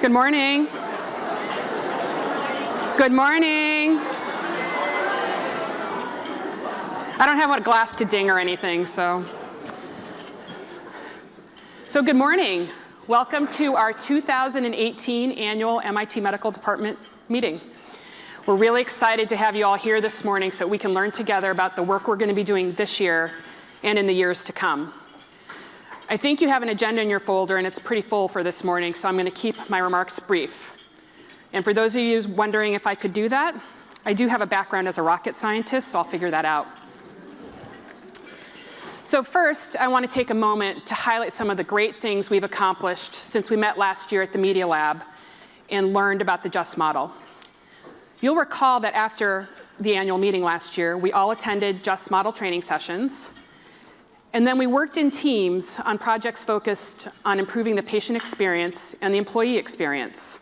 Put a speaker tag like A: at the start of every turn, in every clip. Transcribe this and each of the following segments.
A: Good morning. Good morning. I don't have a glass to ding or anything, so good morning. Welcome to our 2018 annual MIT Medical Department meeting. We're really excited to have you all here this morning so we can learn together about the work we're going to be doing this year and in the years to come. I think you have an agenda in your folder, and it's pretty full for this morning, so I'm going to keep my remarks brief. And for those of you wondering if I could do that, I do have a background as a rocket scientist, so I'll figure that out. So first, I want to take a moment to highlight some of the great things we've accomplished since we met last year at the Media Lab and learned about the JUST model. You'll recall that after the annual meeting last year, we all attended JUST model training sessions, and then we worked in teams on projects focused on improving the patient experience and the employee experience.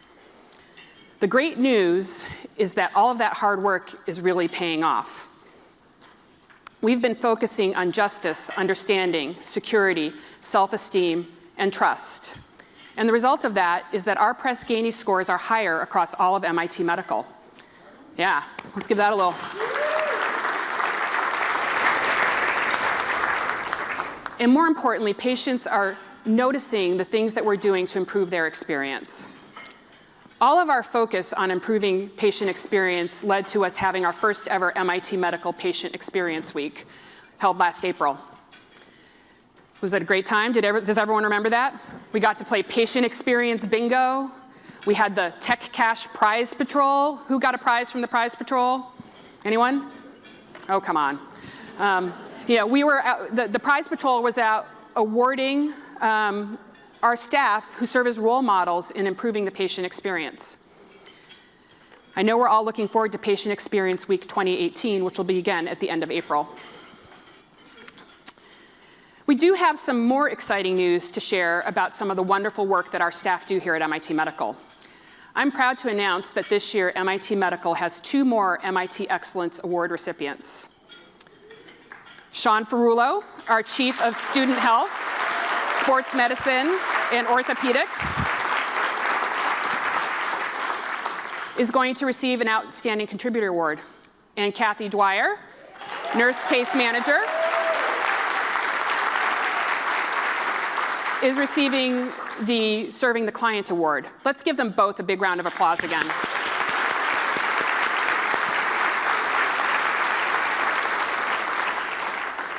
A: The great news is that all of that hard work is really paying off. We've been focusing on justice, understanding, security, self-esteem, and trust. And the result of that is that our Press Ganey scores are higher across all of MIT Medical. Yeah, let's give that a little. And more importantly, patients are noticing the things that we're doing to improve their experience. All of our focus on improving patient experience led to us having our first ever MIT Medical Patient Experience Week held last April. Was that a great time? Does everyone remember that? We got to play patient experience bingo. We had the Tech Cash Prize Patrol. Who got a prize from the Prize Patrol? Anyone? Oh, come on. We were out, the Prize Patrol was out awarding our staff who serve as role models in improving the patient experience. I know we're all looking forward to Patient Experience Week 2018, which will begin at the end of April. We do have some more exciting news to share about some of the wonderful work that our staff do here at MIT Medical. I'm proud to announce that this year MIT Medical has 2 more MIT Excellence Award recipients. Sean Ferrulo, our Chief of Student Health, Sports Medicine, and Orthopedics, is going to receive an Outstanding Contributor Award. And Kathy Dwyer, Nurse Case Manager, is receiving the Serving the Client Award. Let's give them both a big round of applause again.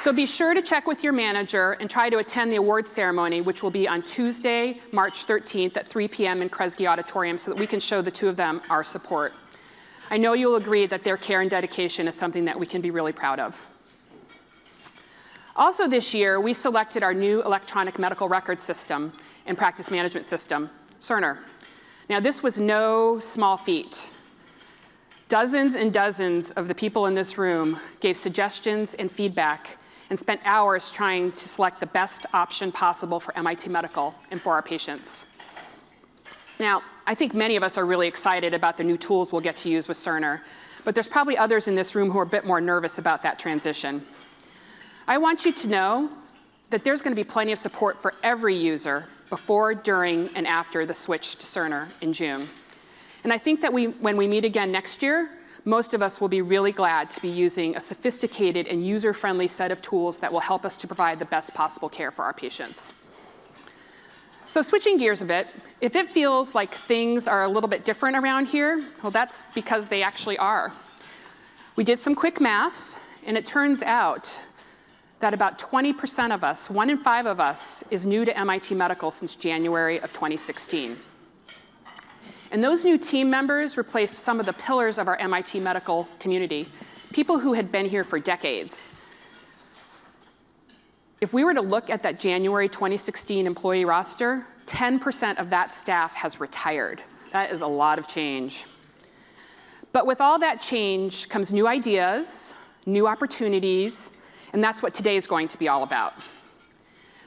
A: So be sure to check with your manager and try to attend the award ceremony, which will be on Tuesday, March 13th at 3 p.m. in Kresge Auditorium, so that we can show the 2 of them our support. I know you'll agree that their care and dedication is something that we can be really proud of. Also this year, we selected our new electronic medical record system and practice management system, Cerner. Now, this was no small feat. Dozens and dozens of the people in this room gave suggestions and feedback and spent hours trying to select the best option possible for MIT Medical and for our patients. Now, I think many of us are really excited about the new tools we'll get to use with Cerner, but there's probably others in this room who are a bit more nervous about that transition. I want you to know that there's going to be plenty of support for every user before, during, and after the switch to Cerner in June. And I think that when we meet again next year, most of us will be really glad to be using a sophisticated and user-friendly set of tools that will help us to provide the best possible care for our patients. So switching gears a bit, if it feels like things are a little bit different around here, well, that's because they actually are. We did some quick math, and it turns out that about 20% of us, 1 in 5 of us, is new to MIT Medical since January of 2016. And those new team members replaced some of the pillars of our MIT Medical community, people who had been here for decades. If we were to look at that January 2016 employee roster, 10% of that staff has retired. That is a lot of change. But with all that change comes new ideas, new opportunities, and that's what today is going to be all about.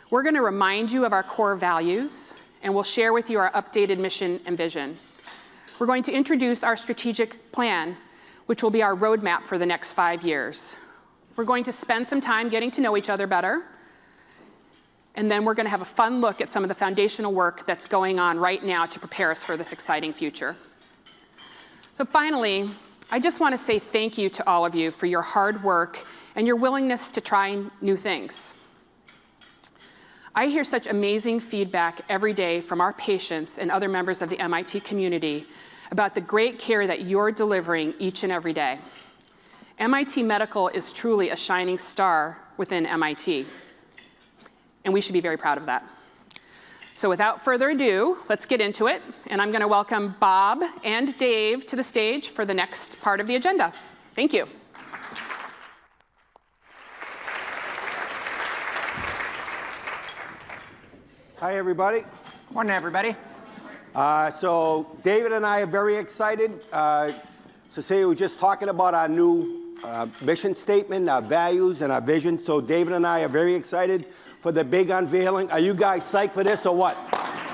A: We're going to remind you of our core values, and we'll share with you our updated mission and vision. We're going to introduce our strategic plan, which will be our roadmap for the next 5 years. We're going to spend some time getting to know each other better, And then we're going to have a fun look at some of the foundational work that's going on right now to prepare us for this exciting future. So finally, I just want to say thank you to all of you for your hard work and your willingness to try new things. I hear such amazing feedback every day from our patients and other members of the MIT community about the great care that you're delivering each and every day. MIT Medical is truly a shining star within MIT, and we should be very proud of that. So without further ado, let's get into it, and I'm going to welcome Bob and Dave to the stage for the next part of the agenda. Thank you.
B: Hi, everybody.
C: Morning, everybody.
B: So David and I are very excited. Cecilia was just talking about our new mission statement, our values, and our vision. So David and I are very excited for the big unveiling. Are you guys psyched for this or what?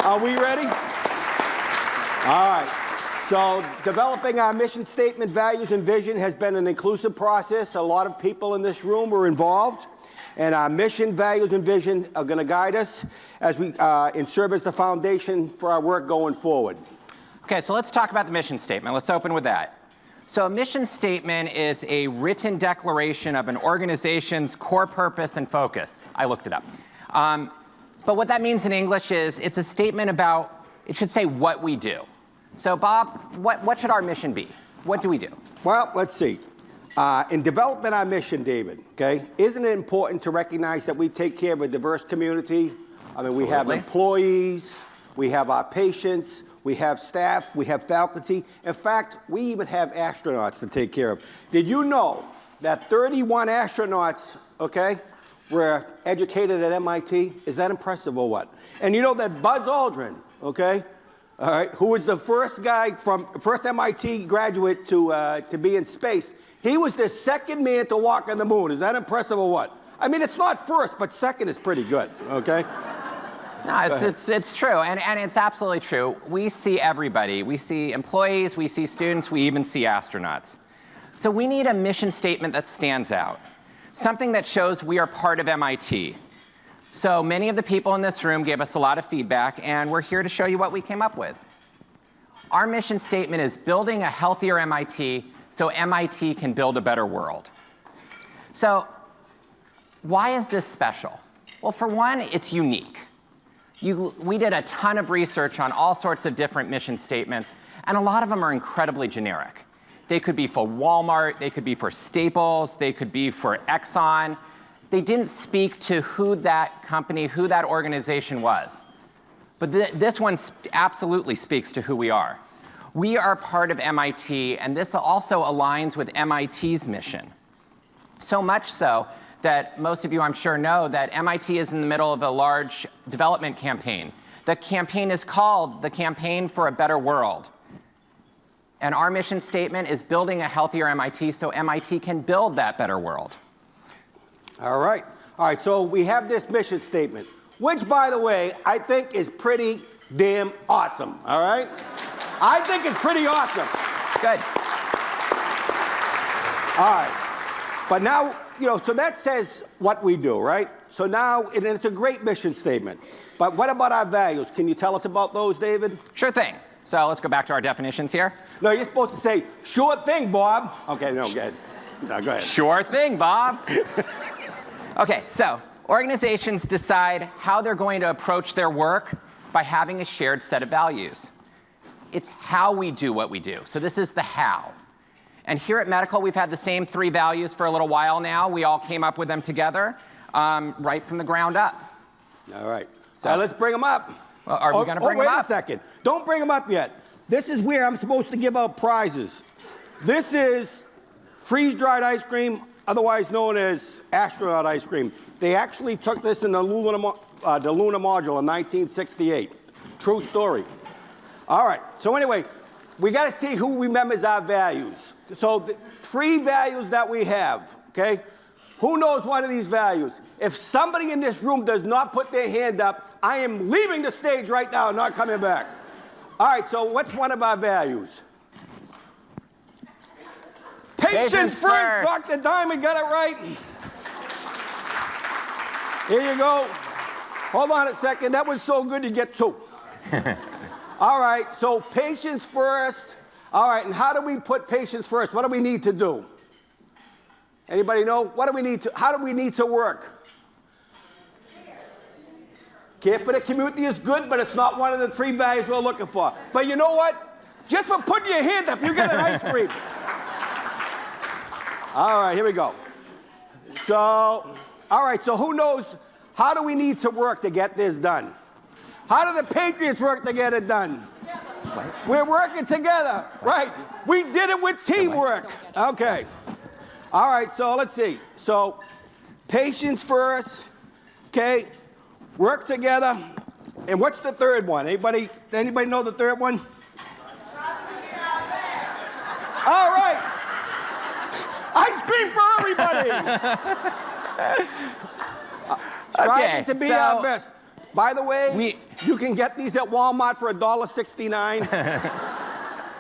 B: Are we ready? All right. So developing our mission statement, values, and vision has been an inclusive process. A lot of people in this room were involved. And our mission, values, and vision are going to guide us as we and serve as the foundation for our work going forward.
C: Okay, so let's talk about the mission statement. Let's open with that. So a mission statement is a written declaration of an organization's core purpose and focus. I looked it up. But what that means in English is it's a statement about, it should say what we do. So Bob, what should our mission be? What do we do?
B: Well, let's see. In developing our mission, David, okay, isn't it important to recognize that we take care of a diverse community? I mean, we have employees, we have our patients, we have staff, we have faculty. In fact, we even have astronauts to take care of. Did you know that 31 astronauts, okay, were educated at MIT? Is that impressive or what? And you know that Buzz Aldrin, okay, all right, who was the first MIT graduate to be in space, he was the second man to walk on the moon. Is that impressive or what? I mean, it's not first, but second is pretty good, okay?
C: No, it's true, and it's absolutely true. We see everybody. We see employees, we see students, we even see astronauts. So we need a mission statement that stands out, something that shows we are part of MIT. So many of the people in this room gave us a lot of feedback, and we're here to show you what we came up with. Our mission statement is building a healthier MIT so MIT can build a better world. So why is this special? Well, for one, it's unique. We did a ton of research on all sorts of different mission statements, and a lot of them are incredibly generic. They could be for Walmart, they could be for Staples, they could be for Exxon. They didn't speak to who that company, who that organization was. But this one absolutely speaks to who we are. We are part of MIT, and this also aligns with MIT's mission. So much so that most of you, I'm sure, know that MIT is in the middle of a large development campaign. The campaign is called the Campaign for a Better World. And our mission statement is building a healthier MIT so MIT can build that better world.
B: All right. So we have this mission statement, which, by the way, I think is pretty damn awesome, all right? I think it's pretty awesome.
C: Good.
B: All right. But now, so that says what we do, right? So now, and it's a great mission statement. But what about our values? Can you tell us about those, David?
C: Sure thing. So let's go back to our definitions here.
B: No, you're supposed to say, sure thing, Bob. Okay, no, go ahead. No, go ahead.
C: Sure thing, Bob. Okay, so organizations decide how they're going to approach their work by having a shared set of values. It's how we do what we do. So this is the how. And here at Medical, we've had the same 3 values for a little while now. We all came up with them together, right from the ground up.
B: All right. So let's bring them up.
C: Well, are we going to bring them up?
B: Wait a second. Don't bring them up yet. This is where I'm supposed to give out prizes. This is freeze-dried ice cream, otherwise known as astronaut ice cream. They actually took this in the lunar module in 1968. True story. All right. So anyway, we got to see who remembers our values. So the 3 values that we have, okay? Who knows one of these values? If somebody in this room does not put their hand up, I am leaving the stage right now and not coming back. All right, so what's one of our values? Patients first. Dr. Diamond got it right. Here you go. Hold on a second. That was so good you get 2. All right, so patients first. All right, and how do we put patients first? What do we need to do? Anybody know? How do we need to work? Care for the community is good, but it's not one of the 3 values we're looking for. But you know what? Just for putting your hand up, you get an ice cream. All right, here we go. So, all right, so who knows, how do we need to work to get this done? How do the Patriots work to get it done? We're working together, right? We did it with teamwork. Okay. All right, so let's see. So, patients first, okay? Work together. And what's the third one? Anybody know the third one? All right. Ice cream for everybody. Striving to be our best. By the way, you can get these at Walmart for $1.69.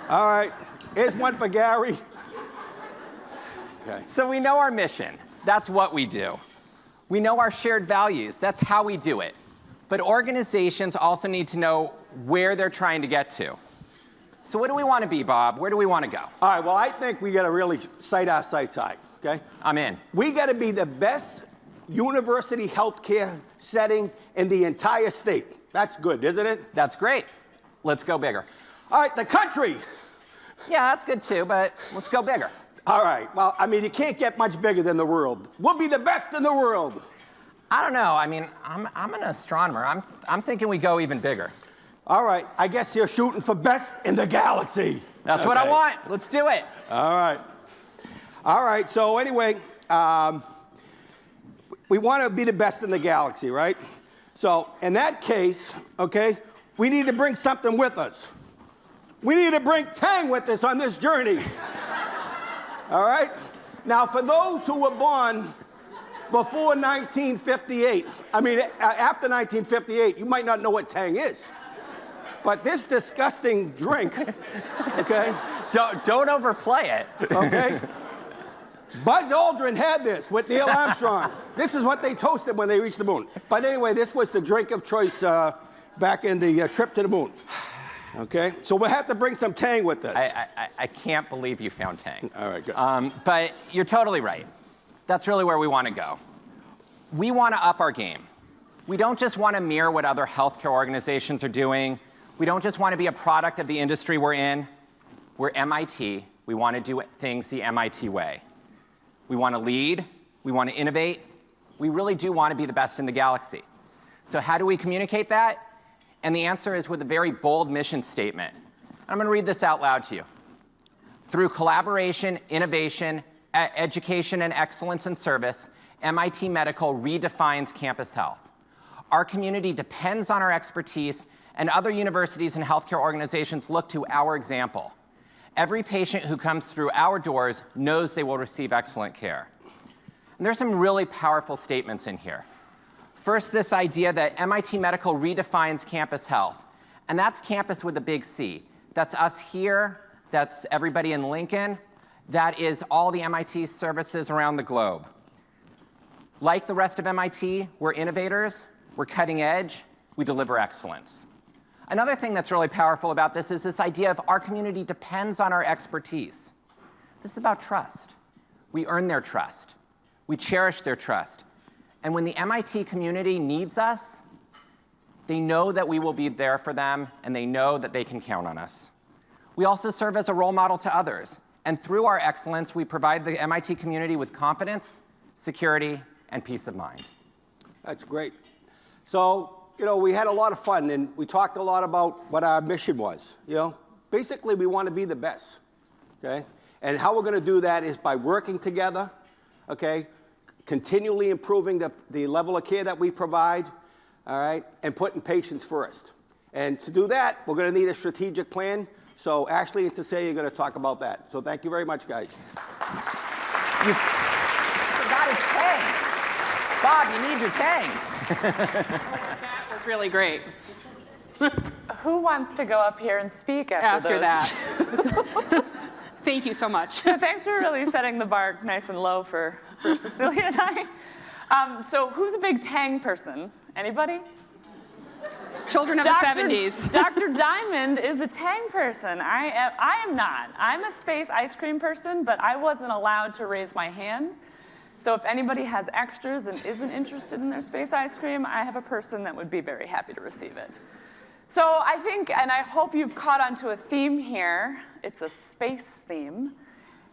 B: All right. Here's one for Gary. Okay.
C: So we know our mission. That's what we do. We know our shared values. That's how we do it. But organizations also need to know where they're trying to get to. So what do we want to be, Bob? Where do we want to go?
B: All right, well, I think we got to really cite our sights high, okay?
C: I'm in.
B: We got to be the best university healthcare setting in the entire state. That's good, isn't it?
C: That's great. Let's go bigger.
B: All right, the country.
C: Yeah, that's good too, but let's go bigger.
B: All right, well, I mean, you can't get much bigger than the world. We'll be the best in the world.
C: I don't know. I mean, I'm an astronomer. I'm thinking we go even bigger.
B: All right, I guess you're shooting for best in the galaxy.
C: That's what I want. Let's do it.
B: All right. All right, so anyway, we want to be the best in the galaxy, right? So in that case, okay, we need to bring something with us. We need to bring Tang with us on this journey. All right? Now, for those who were born before 1958, I mean, after 1958, you might not know what Tang is. But this disgusting drink, okay?
C: Don't overplay it.
B: Okay? Buzz Aldrin had this with Neil Armstrong. This is what they toasted when they reached the moon. But anyway, this was the drink of choice back in the trip to the moon. Okay? So we'll have to bring some Tang with us.
C: I can't believe you found Tang.
B: All right, good.
C: But you're totally right. That's really where we want to go. We want to up our game. We don't just want to mirror what other healthcare organizations are doing. We don't just want to be a product of the industry we're in. We're MIT. We want to do things the MIT way. We want to lead. We want to innovate. We really do want to be the best in the galaxy. So how do we communicate that? And the answer is with a very bold mission statement. I'm going to read this out loud to you. Through collaboration, innovation, education, and excellence in service, MIT Medical redefines campus health. Our community depends on our expertise, and other universities and healthcare organizations look to our example. Every patient who comes through our doors knows they will receive excellent care. And there's some really powerful statements in here. First, this idea that MIT Medical redefines campus health. And that's campus with a big C. That's us here. That's everybody in Lincoln. That is all the MIT services around the globe. Like the rest of MIT, we're innovators. We're cutting edge. We deliver excellence. Another thing that's really powerful about this is this idea of our community depends on our expertise. This is about trust. We earn their trust. We cherish their trust. And when the MIT community needs us, they know that we will be there for them, and they know that they can count on us. We also serve as a role model to others. And through our excellence, we provide the MIT community with confidence, security, and peace of mind.
B: That's great. So, you know, we had a lot of fun, and we talked a lot about what our mission was, you know. Basically, we want to be the best, okay? And how we're going to do that is by working together, okay, continually improving the level of care that we provide, all right, and putting patients first. And to do that, we're going to need a strategic plan. So Ashley and Cecilia are going to talk about that. So thank you very much, guys.
C: You forgot his Tang. Bob, you need your Tang.
A: That was really great.
D: Who wants to go up here and speak after
A: That. Thank you so much.
D: Thanks for really setting the bar nice and low for Cecilia and I. So who's a big Tang person? Anybody?
A: Children of the 70s.
D: Dr. Diamond is a Tang person. I am not. I'm a space ice cream person, but I wasn't allowed to raise my hand. So if anybody has extras and isn't interested in their space ice cream, I have a person that would be very happy to receive it. So I think, and I hope you've caught onto a theme here. It's a space theme,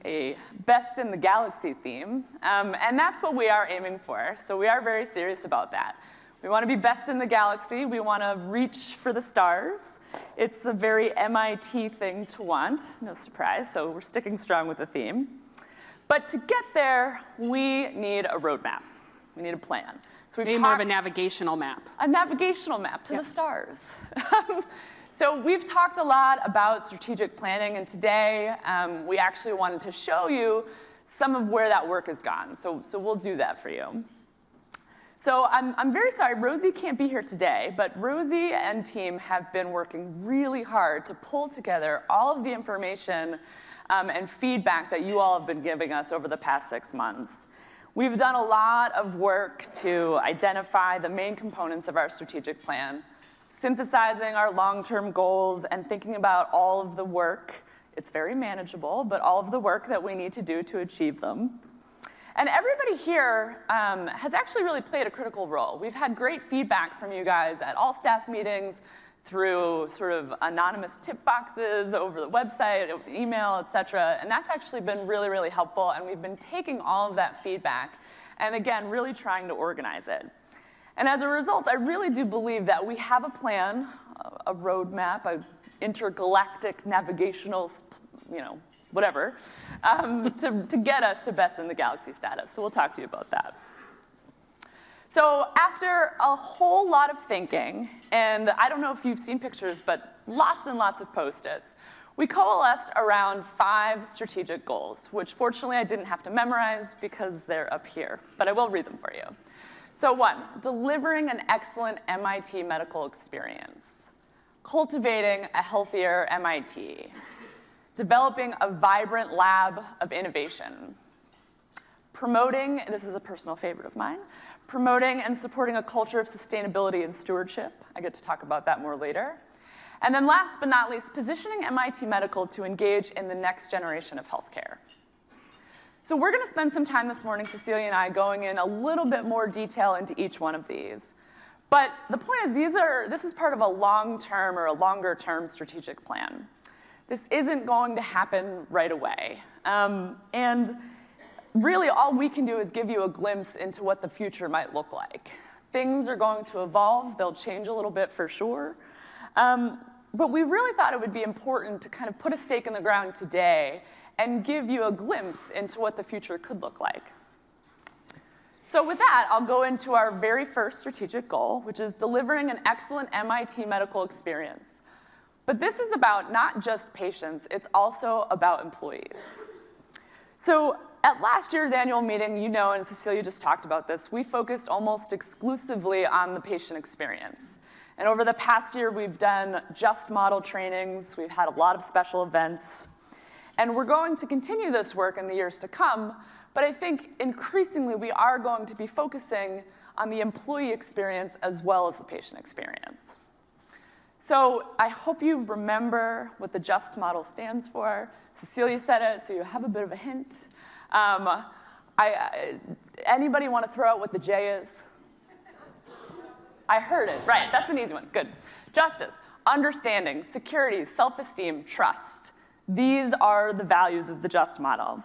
D: a best in the galaxy theme, and that's what we are aiming for. So we are very serious about that. We want to be best in the galaxy. We want to reach for the stars. It's a very MIT thing to want, no surprise, so we're sticking strong with the theme. But to get there, we need a roadmap. We need a plan. So we've
A: Maybe more of a navigational map.
D: A navigational map to the stars. So we've talked a lot about strategic planning, and today we actually wanted to show you some of where that work has gone. So we'll do that for you. So I'm very sorry, Rosie can't be here today, but Rosie and team have been working really hard to pull together all of the information and feedback that you all have been giving us over the past 6 months. We've done a lot of work to identify the main components of our strategic plan, synthesizing our long-term goals and thinking about all of the work. It's very manageable, but all of the work that we need to do to achieve them. And everybody here has actually really played a critical role. We've had great feedback from you guys at all staff meetings, through sort of anonymous tip boxes over the website, email, et cetera. And that's actually been really, really helpful. And we've been taking all of that feedback and, again, really trying to organize it. And as a result, I really do believe that we have a plan, a roadmap, an intergalactic navigational, whatever, to get us to best in the galaxy status. So we'll talk to you about that. So after a whole lot of thinking, and I don't know if you've seen pictures, but lots and lots of Post-its, we coalesced around 5 strategic goals, which fortunately I didn't have to memorize because they're up here, but I will read them for you. So 1, delivering an excellent MIT medical experience, cultivating a healthier MIT, developing a vibrant lab of innovation, promoting, this is a personal favorite of mine, promoting and supporting a culture of sustainability and stewardship. I get to talk about that more later. And then last but not least, positioning MIT Medical to engage in the next generation of healthcare. So we're going to spend some time this morning, Cecilia and I, going in a little bit more detail into each one of these. But the point is, this is part of a long-term or a longer-term strategic plan. This isn't going to happen right away. And really, all we can do is give you a glimpse into what the future might look like. Things are going to evolve. They'll change a little bit for sure. But we really thought it would be important to kind of put a stake in the ground today and give you a glimpse into what the future could look like. So with that, I'll go into our very first strategic goal, which is delivering an excellent MIT medical experience. But this is about not just patients. It's also about employees. So at last year's annual meeting, you know, and Cecilia just talked about this, we focused almost exclusively on the patient experience. And over the past year, we've done just model trainings. We've had a lot of special events. And we're going to continue this work in the years to come. But I think increasingly, we are going to be focusing on the employee experience as well as the patient experience. So I hope you remember what the JUST model stands for. Cecilia said it, so you have a bit of a hint. Anybody want to throw out what the J is? I heard it. Right, that's an easy one. Good. Justice, understanding, security, self-esteem, trust. These are the values of the JUST model.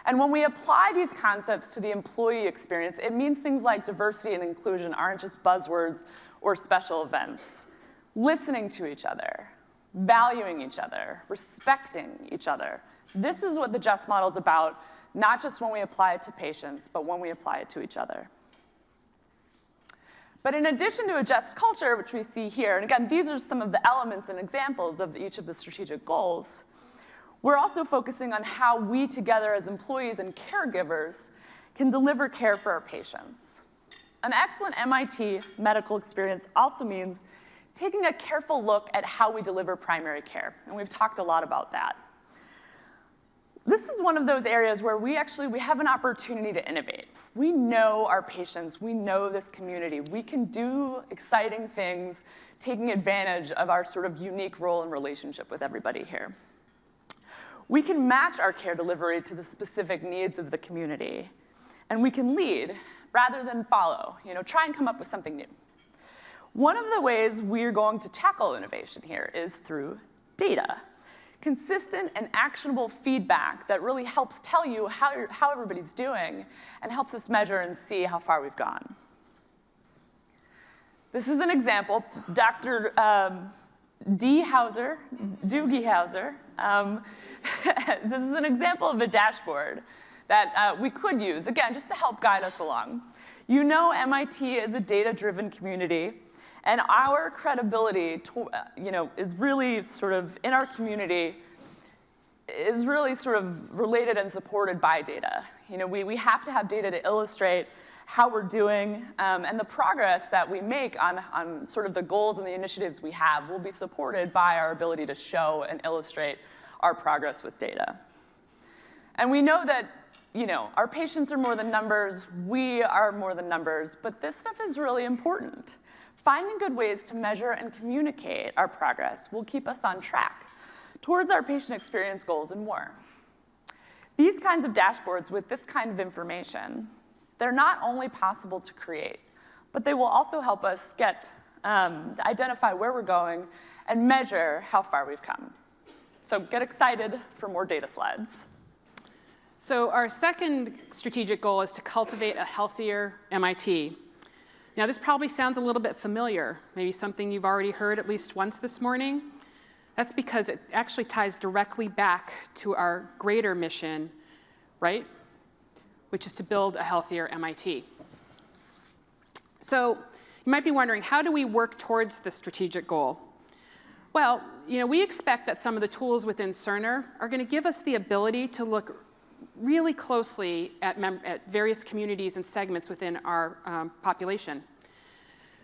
D: And when we apply these concepts to the employee experience, it means things like diversity and inclusion aren't just buzzwords or special events. Listening to each other, valuing each other, respecting each other. This is what the JUST model is about, not just when we apply it to patients, but when we apply it to each other. But in addition to a JUST culture, which we see here, and again, these are some of the elements and examples of each of the strategic goals, we're also focusing on how we together as employees and caregivers can deliver care for our patients. An excellent MIT medical experience also means taking a careful look at how we deliver primary care, and we've talked a lot about that. This is one of those areas where we have an opportunity to innovate. We know our patients, we know this community. We can do exciting things, taking advantage of our sort of unique role and relationship with everybody here. We can match our care delivery to the specific needs of the community, and we can lead rather than follow, try and come up with something new. One of the ways we're going to tackle innovation here is through data. Consistent and actionable feedback that really helps tell you how everybody's doing and helps us measure and see how far we've gone. This is an example. Dr. Doogie Howser. This is an example of a dashboard that we could use, again, just to help guide us along. You know MIT is a data-driven community, and our credibility is really sort of, in our community, is really sort of related and supported by data. We have to have data to illustrate how we're doing, and the progress that we make on sort of the goals and the initiatives we have will be supported by our ability to show and illustrate our progress with data. And we know that our patients are more than numbers, we are more than numbers, but this stuff is really important. Finding good ways to measure and communicate our progress will keep us on track towards our patient experience goals and more. These kinds of dashboards with this kind of information, they're not only possible to create, but they will also help us to identify where we're going and measure how far we've come. So get excited for more data slides.
A: So our second strategic goal is to cultivate a healthier MIT. Now, this probably sounds a little bit familiar, maybe something you've already heard at least once this morning. That's because it actually ties directly back to our greater mission, right? Which is to build a healthier MIT. So you might be wondering, how do we work towards this strategic goal? Well, we expect that some of the tools within Cerner are going to give us the ability to look really closely at various communities and segments within our population.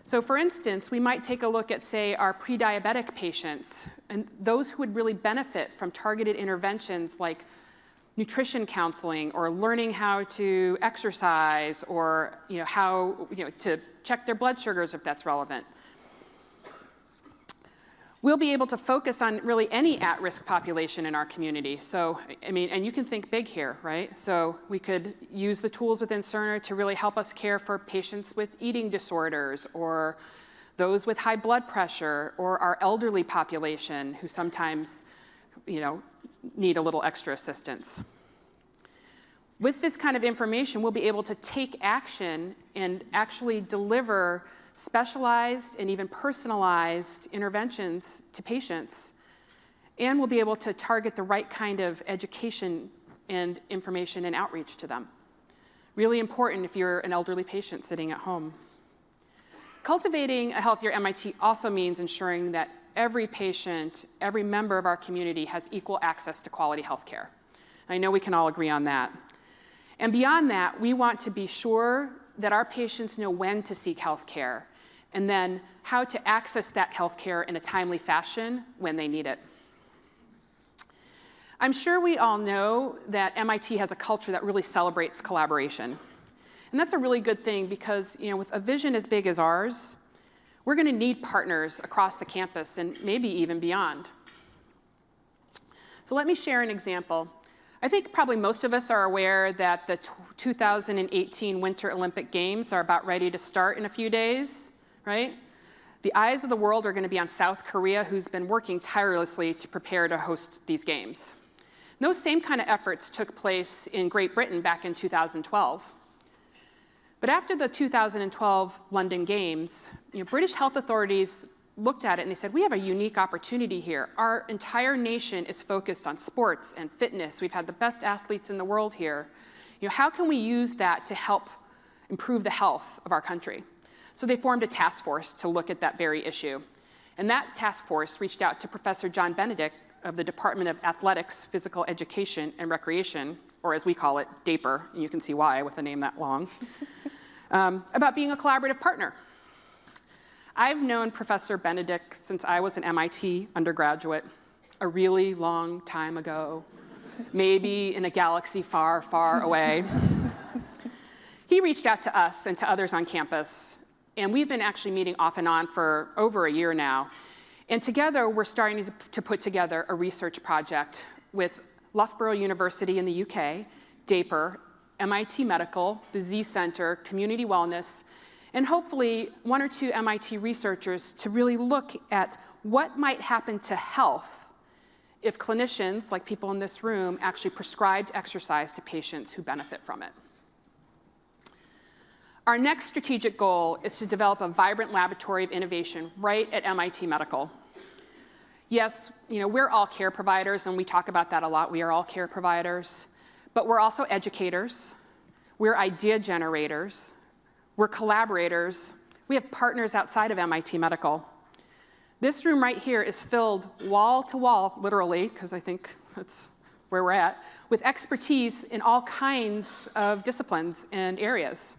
A: So for instance, we might take a look at, say, our pre-diabetic patients and those who would really benefit from targeted interventions like nutrition counseling or learning how to exercise or how to check their blood sugars if that's relevant. We'll be able to focus on really any at-risk population in our community. So, and you can think big here, right? So we could use the tools within Cerner to really help us care for patients with eating disorders or those with high blood pressure or our elderly population who sometimes, need a little extra assistance. With this kind of information, we'll be able to take action and actually deliver specialized and even personalized interventions to patients, and we'll be able to target the right kind of education and information and outreach to them. Really important if you're an elderly patient sitting at home. Cultivating a healthier MIT also means ensuring that every patient, every member of our community has equal access to quality health care. I know we can all agree on that. And beyond that, we want to be sure that our patients know when to seek health care and then how to access that health care in a timely fashion when they need it. I'm sure we all know that MIT has a culture that really celebrates collaboration. And that's a really good thing because with a vision as big as ours, we're going to need partners across the campus and maybe even beyond. So let me share an example. I think probably most of us are aware that the 2018 Winter Olympic Games are about ready to start in a few days, right? The eyes of the world are going to be on South Korea, who's been working tirelessly to prepare to host these games. And those same kind of efforts took place in Great Britain back in 2012. But after the 2012 London Games, British health authorities looked at it and they said, we have a unique opportunity here. Our entire nation is focused on sports and fitness. We've had the best athletes in the world here. How can we use that to help improve the health of our country? So they formed a task force to look at that very issue. And that task force reached out to Professor John Benedict of the Department of Athletics, Physical Education, and Recreation, or as we call it, DAPER, and you can see why with a name that long, about being a collaborative partner. I've known Professor Benedict since I was an MIT undergraduate a really long time ago. maybe in a galaxy far, far away. He reached out to us and to others on campus, and we've been actually meeting off and on for over a year now. And together, we're starting to put together a research project with Loughborough University in the UK, DAPER, MIT Medical, the Z Center, Community Wellness, and hopefully 1 or 2 MIT researchers to really look at what might happen to health if clinicians, like people in this room, actually prescribed exercise to patients who benefit from it. Our next strategic goal is to develop a vibrant laboratory of innovation right at MIT Medical. Yes, we're all care providers, and we talk about that a lot. We are all care providers, but we're also educators. We're idea generators. We're collaborators. We have partners outside of MIT Medical. This room right here is filled wall to wall, literally, because I think that's where we're at, with expertise in all kinds of disciplines and areas.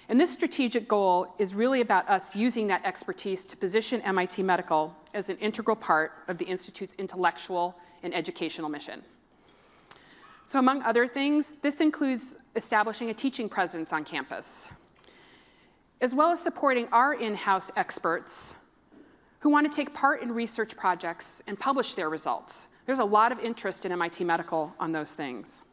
A: And this strategic goal is really about us using that expertise to position MIT Medical as an integral part of the Institute's intellectual and educational mission. So among other things, this includes establishing a teaching presence on campus, as well as supporting our in-house experts who want to take part in research projects and publish their results. There's a lot of interest in MIT Medical on those things.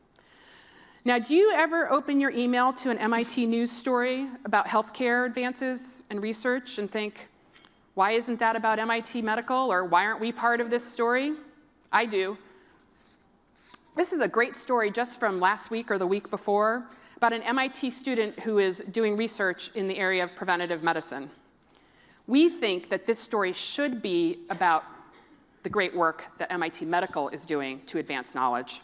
A: Now, do you ever open your email to an MIT news story about healthcare advances and research and think, why isn't that about MIT Medical, or why aren't we part of this story? I do. This is a great story just from last week or the week before about an MIT student who is doing research in the area of preventative medicine. We think that this story should be about the great work that MIT Medical is doing to advance knowledge.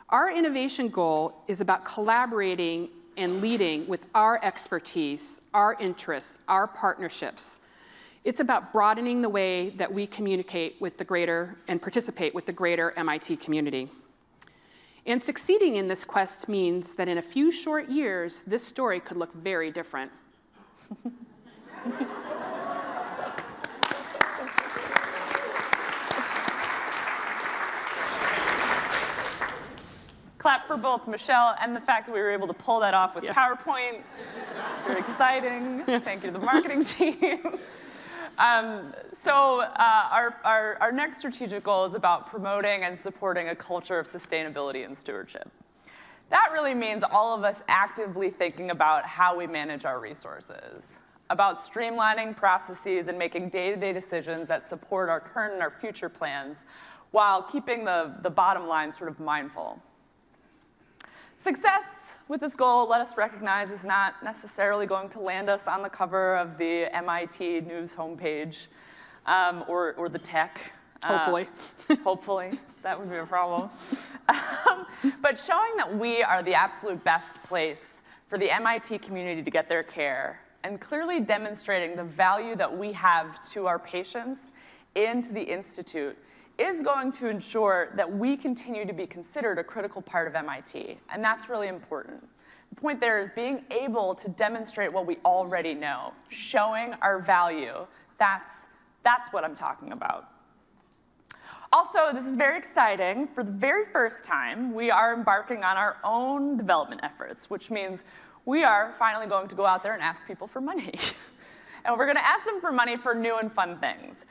A: Our innovation goal is about collaborating and leading with our expertise, our interests, our partnerships. It's about broadening the way that we communicate with the greater and participate with the greater MIT community. And succeeding in this quest means that in a few short years, this story could look very different.
D: Clap for both Michelle and the fact that we were able to pull that off with PowerPoint. Very exciting. Thank you to the marketing team. Our next strategic goal is about promoting and supporting a culture of sustainability and stewardship. That really means all of us actively thinking about how we manage our resources, about streamlining processes and making day-to-day decisions that support our current and our future plans while keeping the bottom line sort of mindful. Success with this goal, let us recognize, is not necessarily going to land us on the cover of the MIT News homepage or the tech.
A: Hopefully.
D: Hopefully. That would be a problem. But showing that we are the absolute best place for the MIT community to get their care, and clearly demonstrating the value that we have to our patients and to the Institute, is going to ensure that we continue to be considered a critical part of MIT, and that's really important. The point there is being able to demonstrate what we already know, showing our value. That's what I'm talking about. Also, this is very exciting. For the very first time, we are embarking on our own development efforts, which means we are finally going to go out there and ask people for money. And we're going to ask them for money for new and fun things.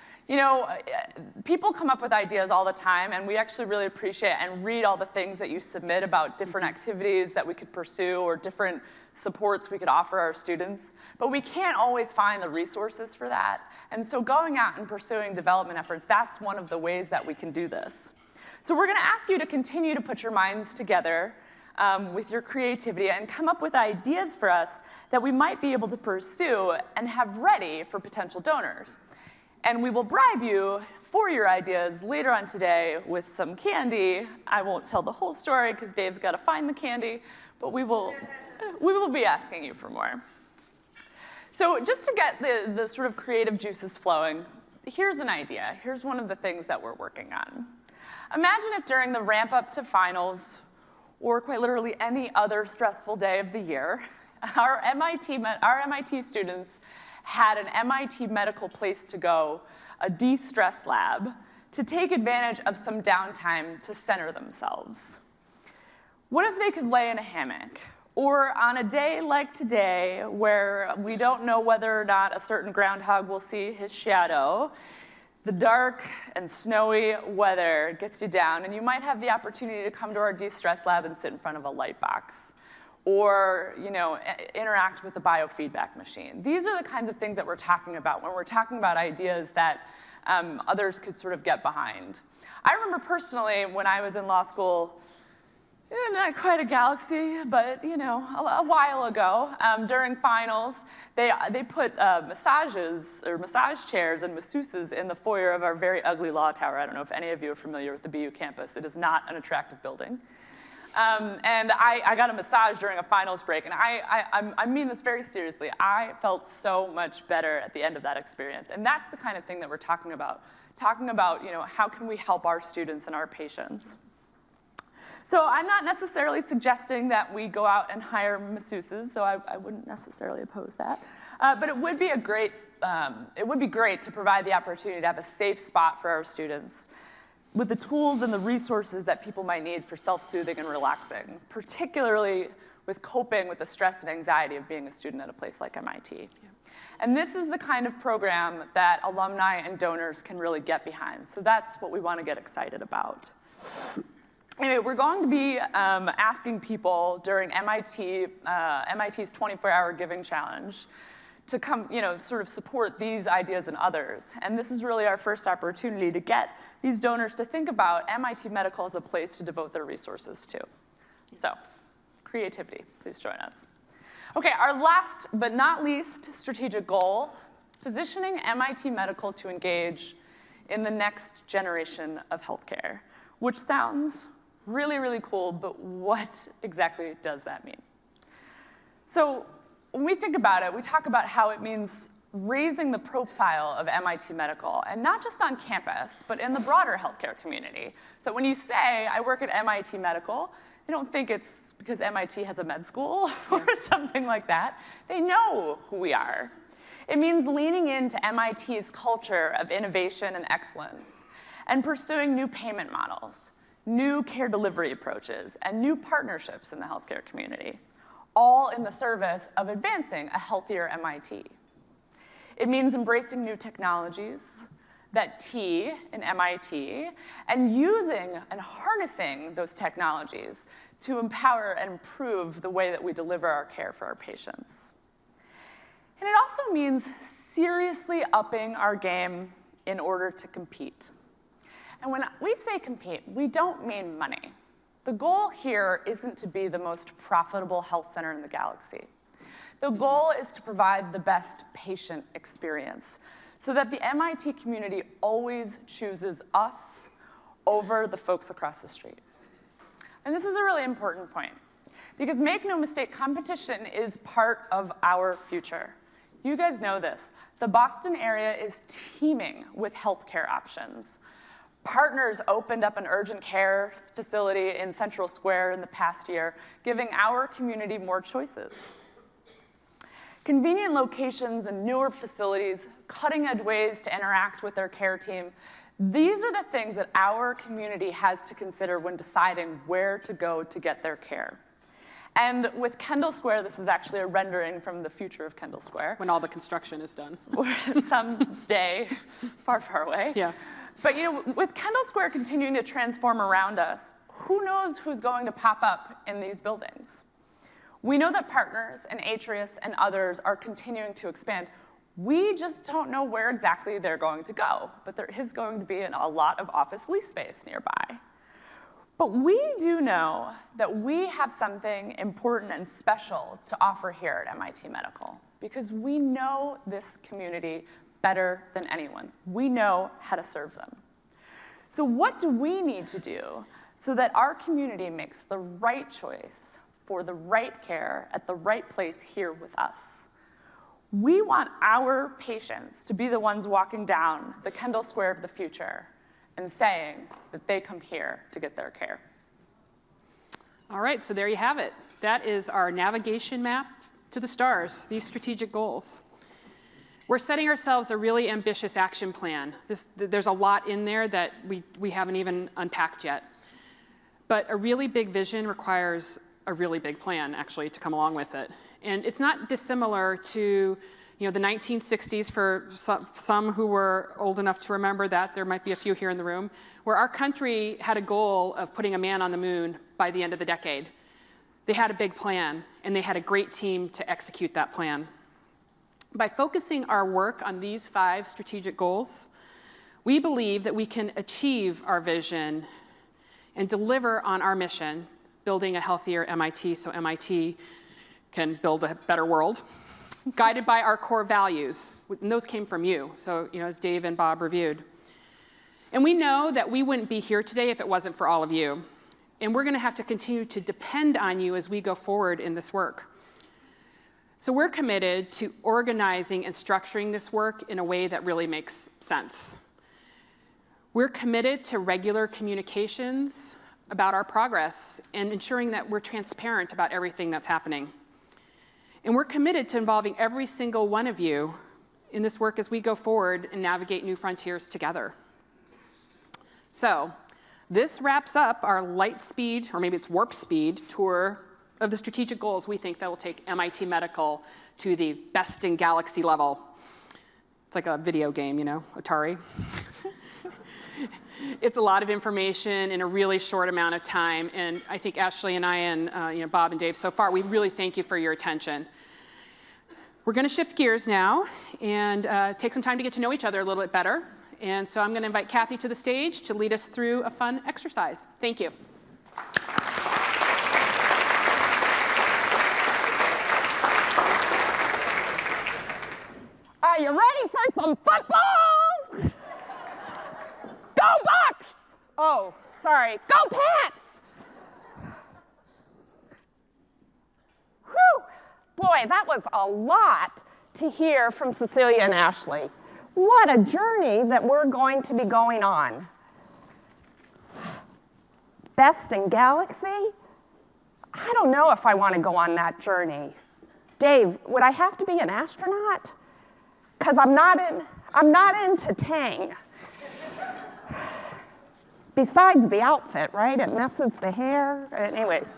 D: People come up with ideas all the time, and we actually really appreciate and read all the things that you submit about different activities that we could pursue or different supports we could offer our students. But we can't always find the resources for that. And so going out and pursuing development efforts, that's one of the ways that we can do this. So we're going to ask you to continue to put your minds together with your creativity and come up with ideas for us that we might be able to pursue and have ready for potential donors. And we will bribe you for your ideas later on today with some candy. I won't tell the whole story because Dave's got to find the candy, but we will be asking you for more. So just to get the sort of creative juices flowing, here's an idea. Here's one of the things that we're working on. Imagine if during the ramp up to finals, or quite literally any other stressful day of the year, our MIT students had an MIT Medical place to go, a de-stress lab, to take advantage of some downtime to center themselves. What if they could lay in a hammock? Or on a day like today, where we don't know whether or not a certain groundhog will see his shadow, the dark and snowy weather gets you down, and you might have the opportunity to come to our de-stress lab and sit in front of a light box, or interact with the biofeedback machine. These are the kinds of things that we're talking about when we're talking about ideas that others could sort of get behind. I remember personally when I was in law school, not quite a galaxy, but a while ago, during finals, they put massages or massage chairs and masseuses in the foyer of our very ugly law tower. I don't know if any of you are familiar with the BU campus. It is not an attractive building. And I got a massage during a finals break, and I mean this very seriously. I felt so much better at the end of that experience, and that's the kind of thing that we're talking about how can we help our students and our patients. So I'm not necessarily suggesting that we go out and hire masseuses, though I wouldn't necessarily oppose that. But it would be great to provide the opportunity to have a safe spot for our students with the tools and the resources that people might need for self-soothing and relaxing, particularly with coping with the stress and anxiety of being a student at a place like MIT. Yeah. And this is the kind of program that alumni and donors can really get behind. So that's what we want to get excited about. Anyway, we're going to be asking people during MIT's 24-hour giving challenge to come, sort of support these ideas and others. And this is really our first opportunity to get these donors to think about MIT Medical as a place to devote their resources to. So, creativity, please join us. Okay, our last but not least strategic goal, positioning MIT Medical to engage in the next generation of healthcare, which sounds really, really cool, but what exactly does that mean? So when we think about it, we talk about how it means raising the profile of MIT Medical, and not just on campus, but in the broader healthcare community. So when you say, I work at MIT Medical, they don't think it's because MIT has a med school or something like that. They know who we are. It means leaning into MIT's culture of innovation and excellence and pursuing new payment models, new care delivery approaches, and new partnerships in the healthcare community, all in the service of advancing a healthier MIT. It means embracing new technologies, that T in MIT, and using and harnessing those technologies to empower and improve the way that we deliver our care for our patients. And it also means seriously upping our game in order to compete. And when we say compete, we don't mean money. The goal here isn't to be the most profitable health center in the galaxy. The goal is to provide the best patient experience so that the MIT community always chooses us over the folks across the street. And this is a really important point, because make no mistake, competition is part of our future. You guys know this. The Boston area is teeming with healthcare options. Partners opened up an urgent care facility in Central Square in the past year, giving our community more choices. Convenient locations and newer facilities, cutting-edge ways to interact with their care team, these are the things that our community has to consider when deciding where to go to get their care. And with Kendall Square, this is actually a rendering from the future of Kendall Square.
A: When all the construction is done.
D: Someday, far, far away.
A: Yeah.
D: But with Kendall Square continuing to transform around us, who knows who's going to pop up in these buildings? We know that Partners and Atrius and others are continuing to expand. We just don't know where exactly they're going to go, but there is going to be a lot of office lease space nearby. But we do know that we have something important and special to offer here at MIT Medical, because we know this community better than anyone. We know how to serve them. So what do we need to do so that our community makes the right choice for the right care at the right place here with us? We want our patients to be the ones walking down the Kendall Square of the future and saying that they come here to get their care.
A: All right, so there you have it. That is our navigation map to the stars, these strategic goals. We're setting ourselves a really ambitious action plan. There's a lot in there that we haven't even unpacked yet. But a really big vision requires a really big plan, actually, to come along with it. And it's not dissimilar to the 1960s, for some who were old enough to remember that. There might be a few here in the room, where our country had a goal of putting a man on the moon by the end of the decade. They had a big plan, and they had a great team to execute that plan. By focusing our work on these 5 strategic goals, we believe that we can achieve our vision and deliver on our mission, building a healthier MIT so MIT can build a better world, guided by our core values. And those came from you, so as Dave and Bob reviewed. And we know that we wouldn't be here today if it wasn't for all of you. And we're going to have to continue to depend on you as we go forward in this work. So we're committed to organizing and structuring this work in a way that really makes sense. We're committed to regular communications about our progress and ensuring that we're transparent about everything that's happening. And we're committed to involving every single one of you in this work as we go forward and navigate new frontiers together. So this wraps up our light speed, or maybe it's warp speed, tour of the strategic goals we think that will take MIT Medical to the best in galaxy level. It's like a video game, Atari. It's a lot of information in a really short amount of time, and I think Ashley and I and Bob and Dave, so far, we really thank you for your attention. We're going to shift gears now and take some time to get to know each other a little bit better. And so I'm going to invite Kathy to the stage to lead us through a fun exercise. Thank you.
E: Are you ready for some football? Go Bucks! Oh, sorry. Go Pats! Whew. Boy, that was a lot to hear from Cecilia and Ashley. What a journey that we're going to be going on. Best in galaxy? I don't know if I want to go on that journey. Dave, would I have to be an astronaut? Because I'm not into Tang. Besides the outfit, right? It messes the hair. Anyways.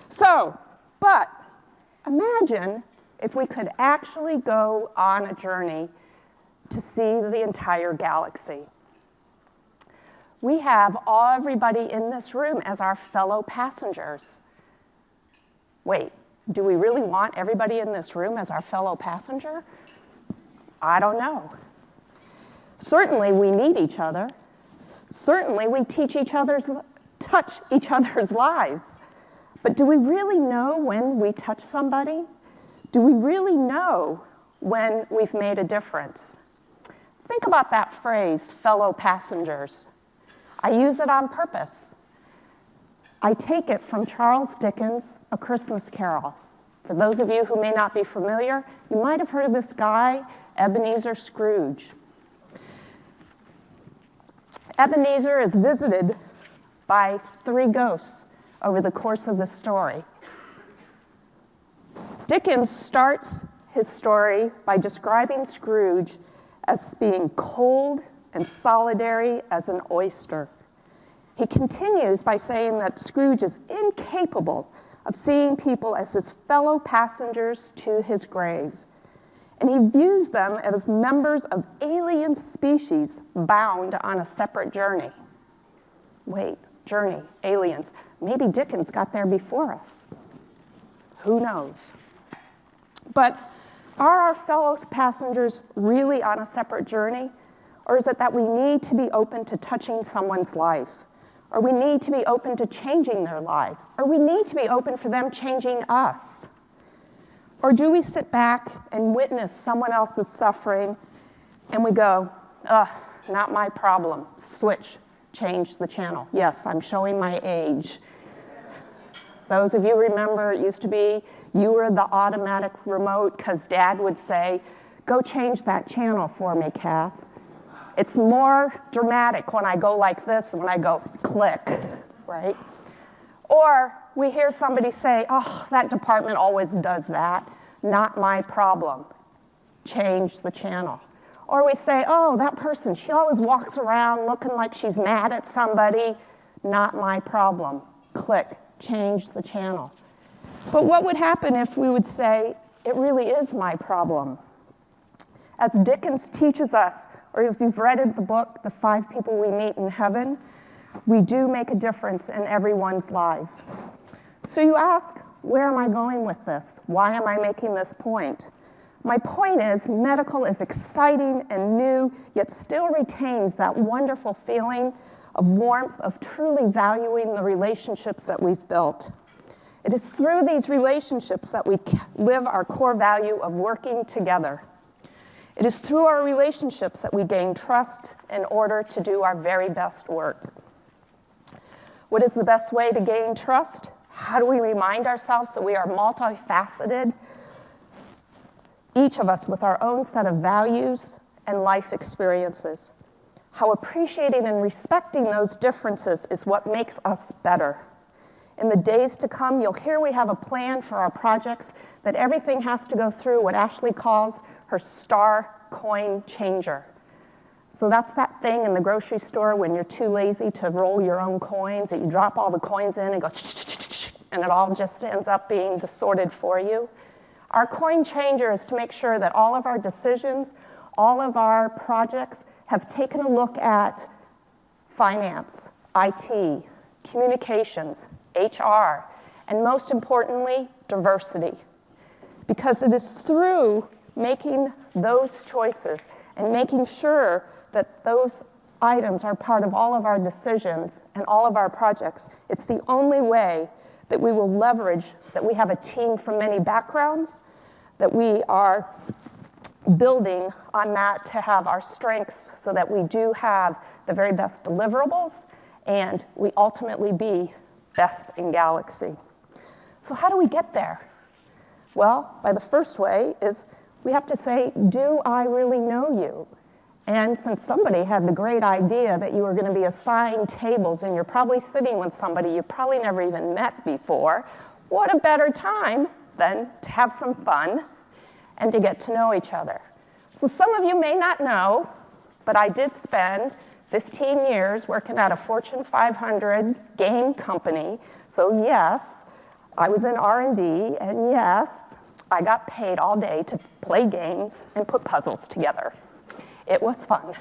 E: So, but imagine if we could actually go on a journey to see the entire galaxy. We have everybody in this room as our fellow passengers. Wait, do we really want everybody in this room as our fellow passenger? I don't know. Certainly we need each other. Certainly we touch each other's lives. But do we really know when we touch somebody? Do we really know when we've made a difference? Think about that phrase, fellow passengers. I use it on purpose. I take it from Charles Dickens' A Christmas Carol. For those of you who may not be familiar, you might have heard of this guy, Ebenezer Scrooge. Ebenezer is visited by 3 ghosts over the course of the story. Dickens starts his story by describing Scrooge as being cold and solitary as an oyster. He continues by saying that Scrooge is incapable of seeing people as his fellow passengers to his grave. And he views them as members of alien species bound on a separate journey. Wait, journey, aliens. Maybe Dickens got there before us. Who knows? But are our fellow passengers really on a separate journey? Or is it that we need to be open to touching someone's life? Or we need to be open to changing their lives? Or we need to be open for them changing us? Or do we sit back and witness someone else's suffering and we go, ugh, not my problem. Switch, change the channel. Yes, I'm showing my age. Those of you remember, it used to be you were the automatic remote because Dad would say, go change that channel for me, Kath. It's more dramatic when I go like this and when I go click, right? Or we hear somebody say, oh, that department always does that. Not my problem. Change the channel. Or we say, oh, that person, she always walks around looking like she's mad at somebody. Not my problem. click, change the channel. But what would happen if we would say, it really is my problem? As Dickens teaches us, or if you've read in the book, The 5 People We Meet in Heaven, we do make a difference in everyone's life. So you ask, where am I going with this? Why am I making this point? My point is, medical is exciting and new, yet still retains that wonderful feeling of warmth, of truly valuing the relationships that we've built. It is through these relationships that we live our core value of working together. It is through our relationships that we gain trust in order to do our very best work. What is the best way to gain trust? How do we remind ourselves that we are multifaceted, each of us with our own set of values and life experiences? How appreciating and respecting those differences is what makes us better. In the days to come, you'll hear we have a plan for our projects that everything has to go through what Ashley calls her star coin changer. So that's that thing in the grocery store when you're too lazy to roll your own coins, that you drop all the coins in and go, and it all just ends up being sorted for you. Our coin changer is to make sure that all of our decisions, all of our projects have taken a look at finance, IT, communications, HR, and most importantly, diversity. Because it is through making those choices and making sure that those items are part of all of our decisions and all of our projects, it's the only way that we will leverage that we have a team from many backgrounds, that we are building on that to have our strengths so that we do have the very best deliverables and we ultimately be best in Galaxy. So how do we get there? Well, by the first way is we have to say, do I really know you? And since somebody had the great idea that you were going to be assigned tables and you're probably sitting with somebody you probably never even met before, what a better time than to have some fun and to get to know each other. So some of you may not know, but I did spend 15 years working at a Fortune 500 game company. So yes, I was in R&D, and yes, I got paid all day to play games and put puzzles together. It was fun.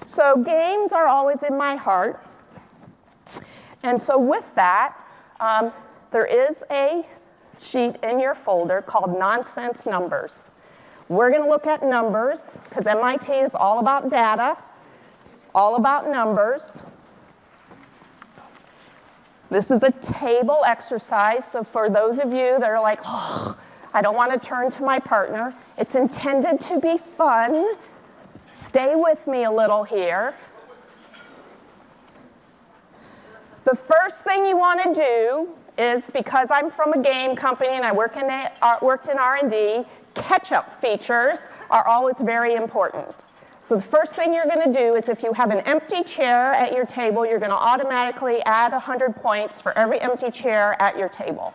E: So games are always in my heart. And so with that, there is a sheet in your folder called Nonsense Numbers. We're going to look at numbers, because MIT is all about data, all about numbers. This is a table exercise, so for those of you that are like, oh, I don't want to turn to my partner, it's intended to be fun. Stay with me a little here. The first thing you want to do is, because I'm from a game company and I worked in R&D, catch-up features are always very important. So the first thing you're going to do is, if you have an empty chair at your table, you're going to automatically add 100 points for every empty chair at your table.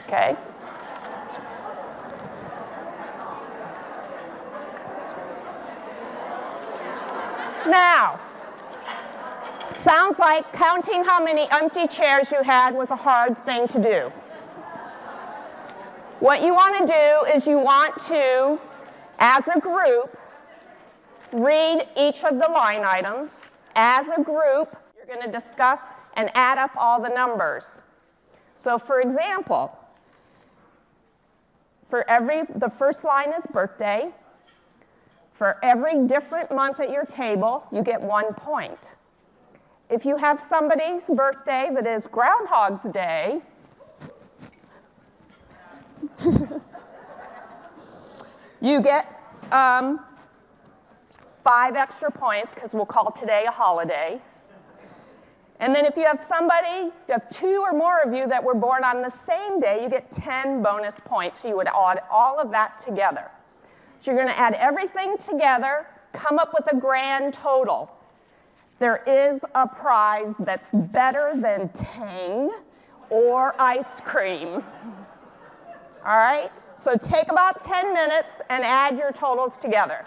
E: Okay? Now, sounds like counting how many empty chairs you had was a hard thing to do. What you want to do is you want to, as a group, read each of the line items. As a group, you're going to discuss and add up all the numbers. So for example, the first line is birthday. For every different month at your table, you get 1 point. If you have somebody's birthday that is Groundhog's Day, you get 5 extra points, because we'll call today a holiday. And then if you have 2 or more of you that were born on the same day, you get 10 bonus points. So you would add all of that together. So you're going to add everything together, come up with a grand total. There is a prize that's better than Tang or ice cream. All right? So take about 10 minutes and add your totals together.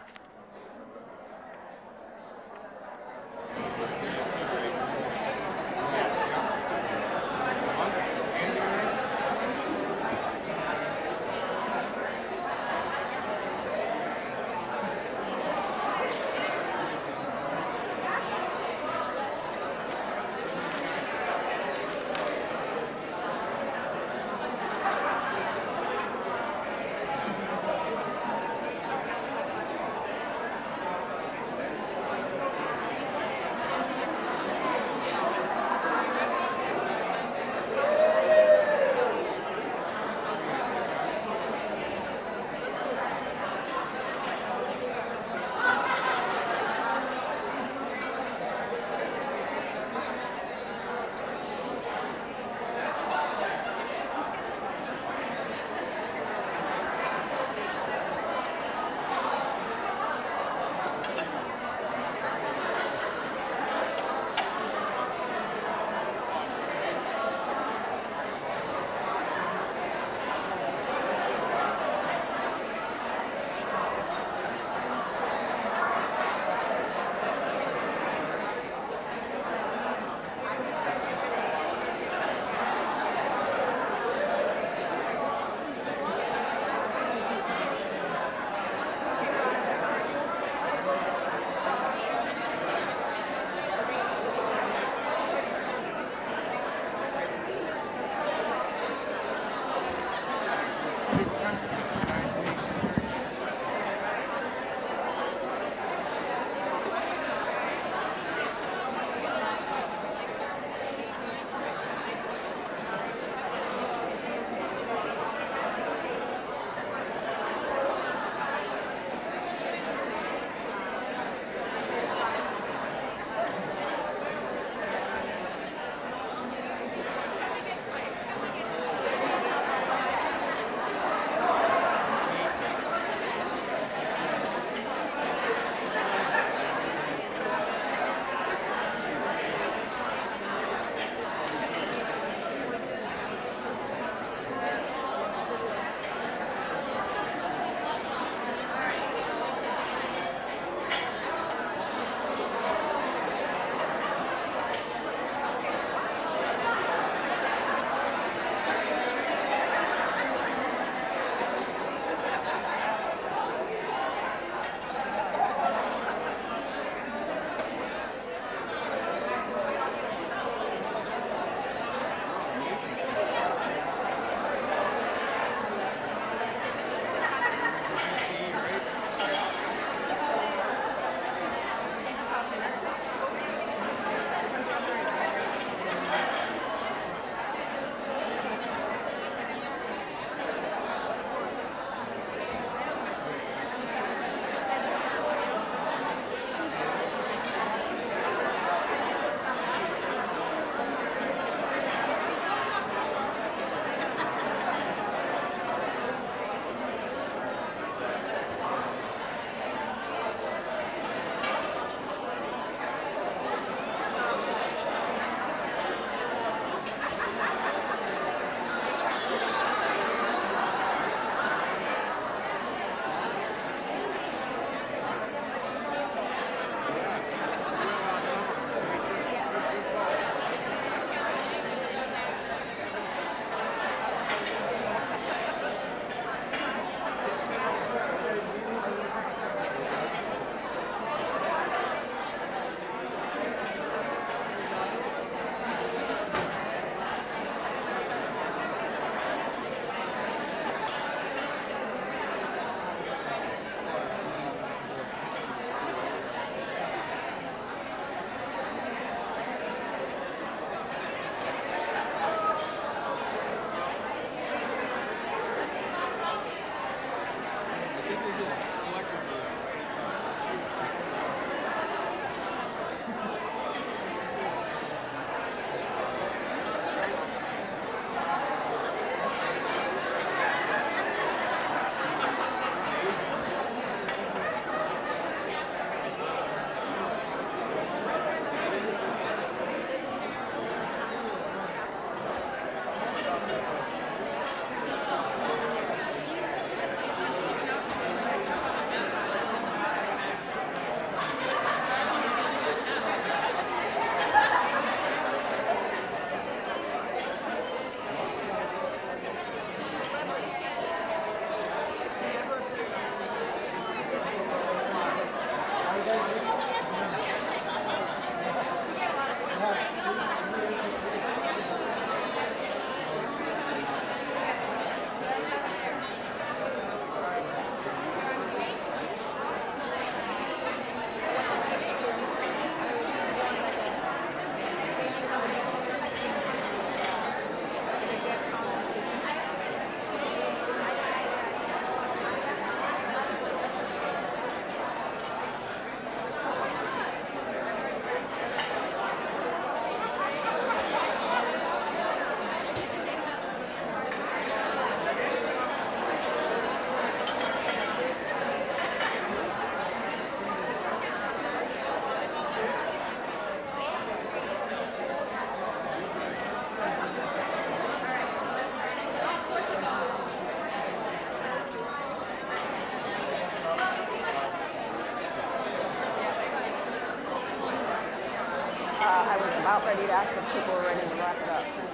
E: I was about ready to ask if people were ready to wrap it up.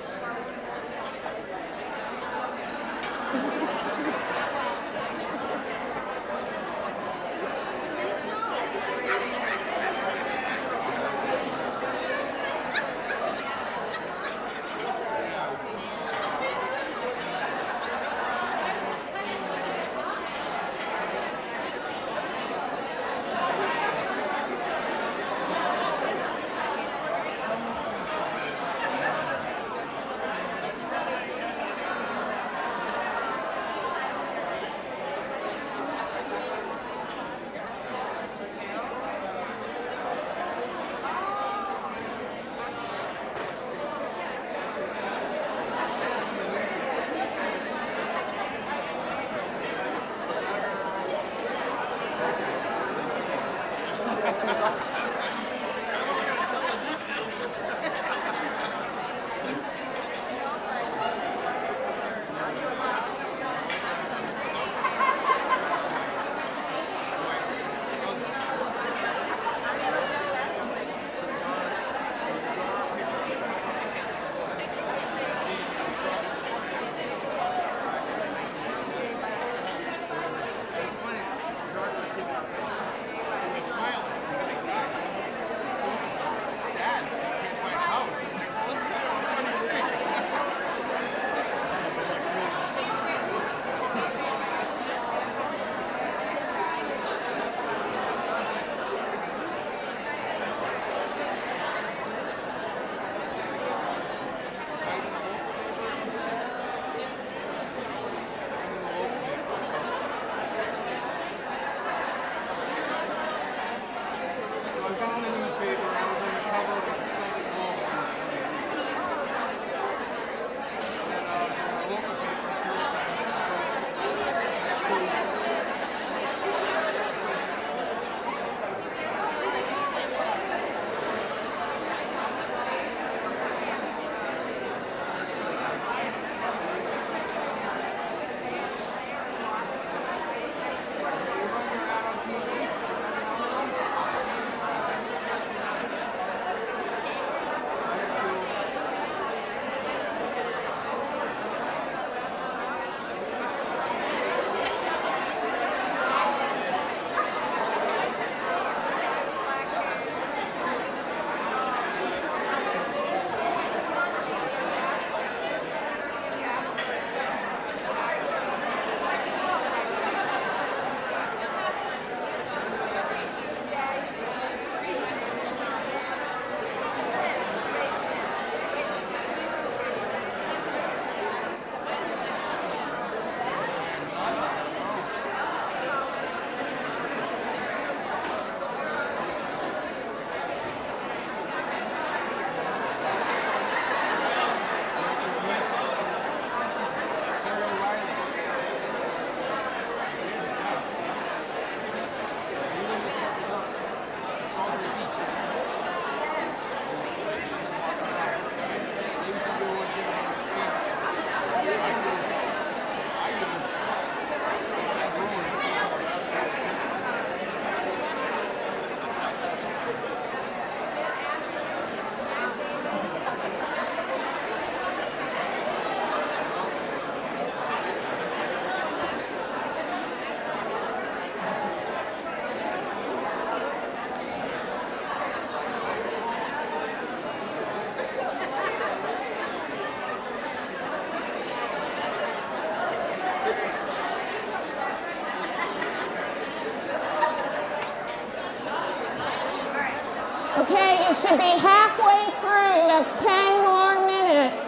E: You should be halfway through. You have 10 more minutes.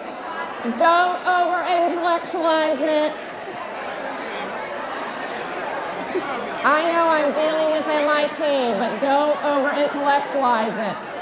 E: Don't over-intellectualize it. I know I'm dealing with MIT, but don't over-intellectualize it.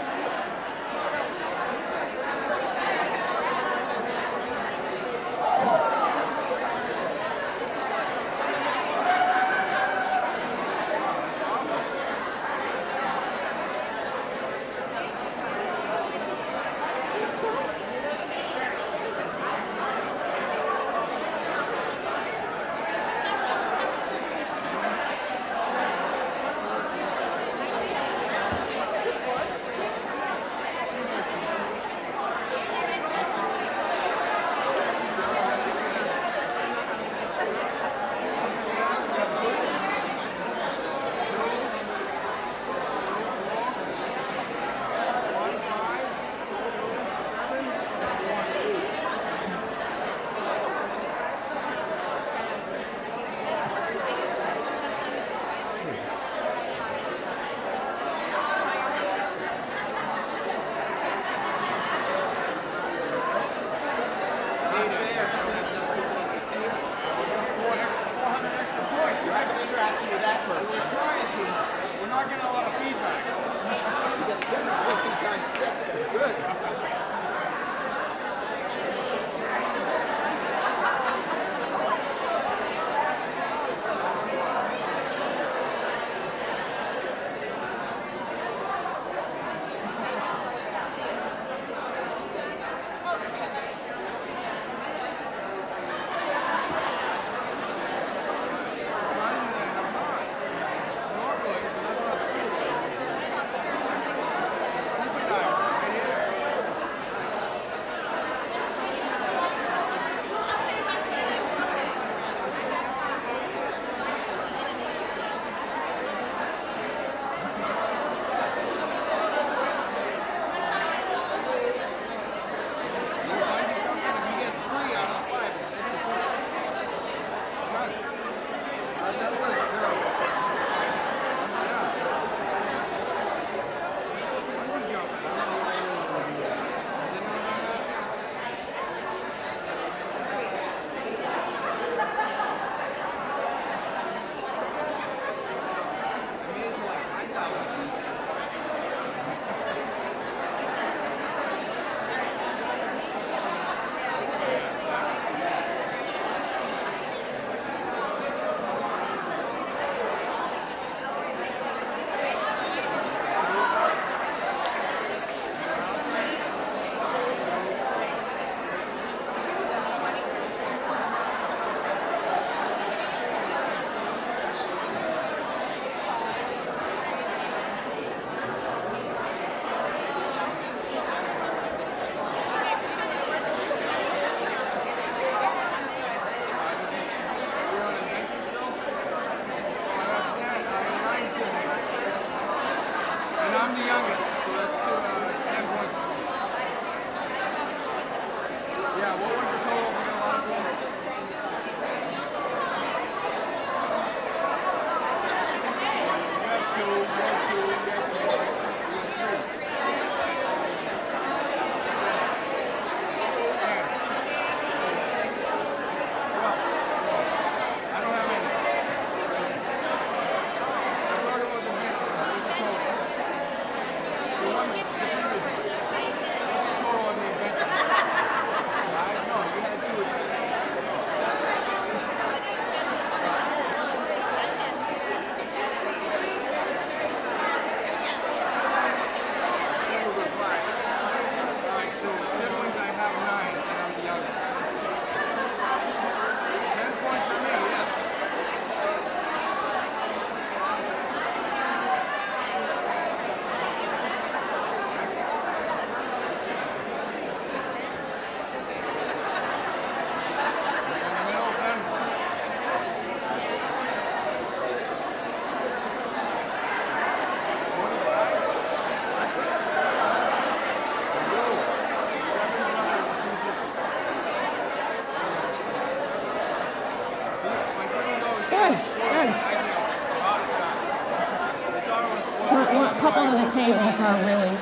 E: tables are really,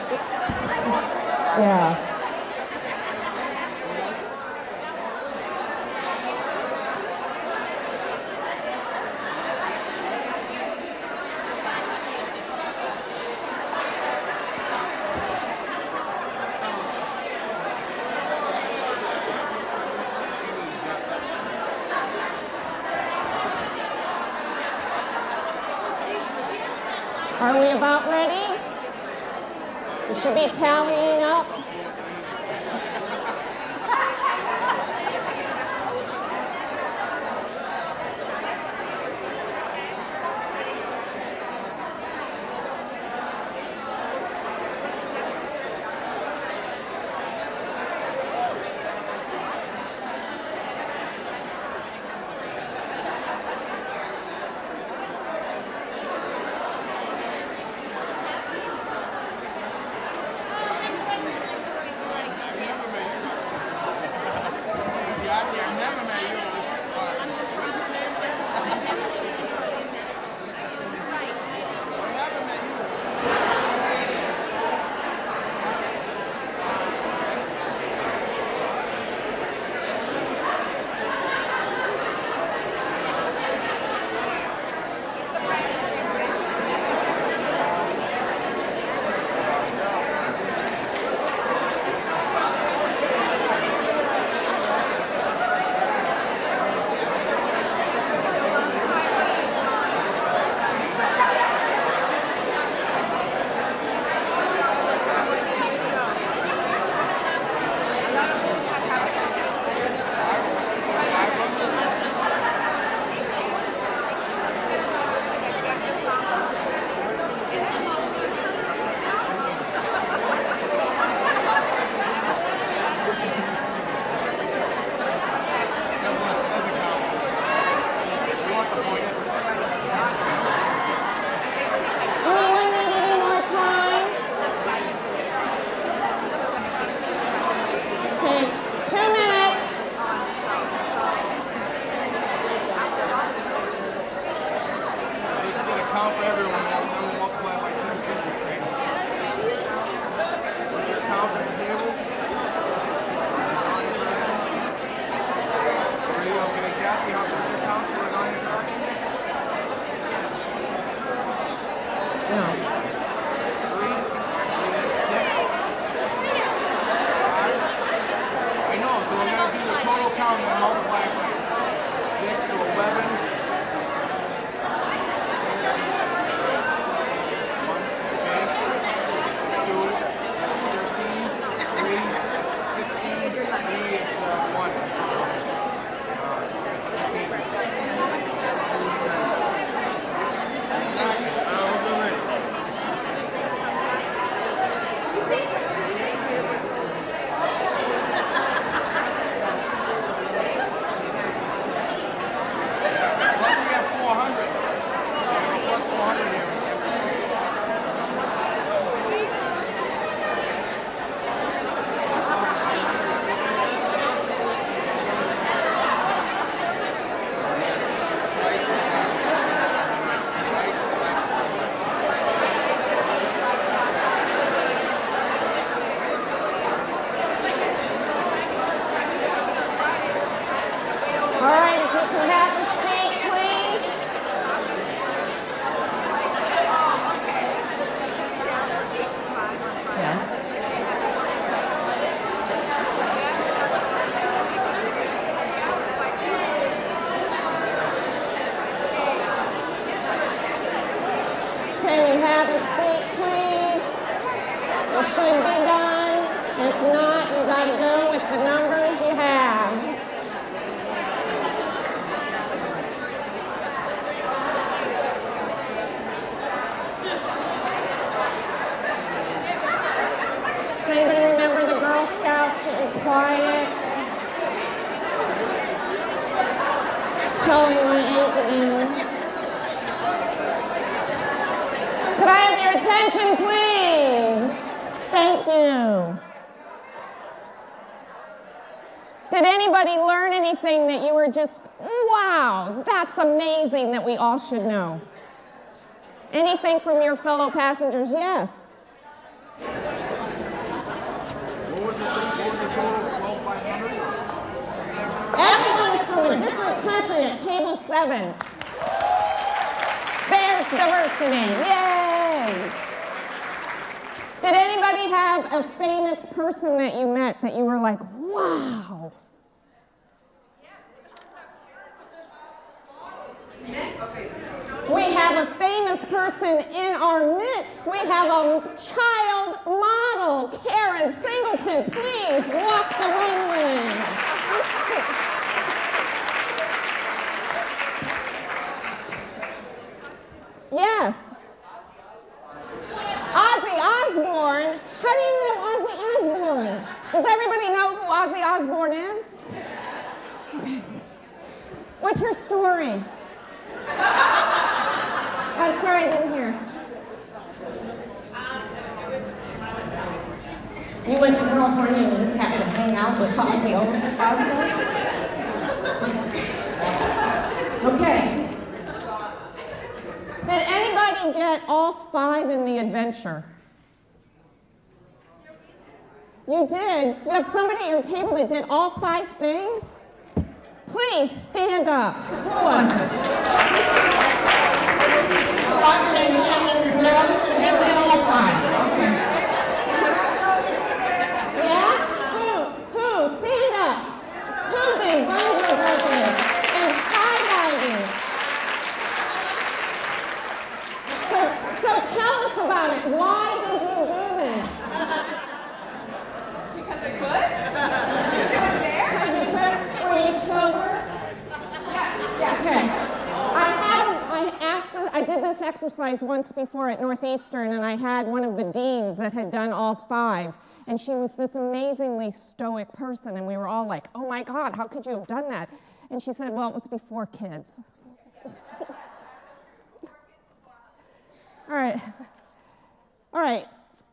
E: yeah. Are we about ready? We should be tallying up. Could I have your attention, please? Thank you. Did anybody learn anything that you were just, wow, that's amazing that we all should know? Anything from your fellow passengers? Yes. from a different country at table 7. There's diversity, yay! Did anybody have a famous person that you met that you were like, wow? We have a famous person in our midst. We have a child model. Karen Singleton, please walk the runway. Yes. Ozzy Osbourne. How do you know Ozzy Osbourne? Does everybody know who Ozzy Osbourne is? Okay. What's your story? I'm sorry, I didn't hear. You went to California and just happened to hang out with Ozzy Osbourne? Okay. Did anybody get all 5 in the adventure? You did? You have somebody at your table that did all 5 things? Please stand up. Who was it? Dr. and no? You did all 5. Okay. Yeah? Who? Stand up. Who did bungee jumping and skydiving? So tell us about it. Why did you do this?
D: Because I could?
E: Because you could? Were you sober?
D: Yes.
E: Okay. I did this exercise once before at Northeastern, and I had one of the deans that had done all 5. And she was this amazingly stoic person, and we were all like, oh my God, how could you have done that? And she said, well, it was before kids. All right,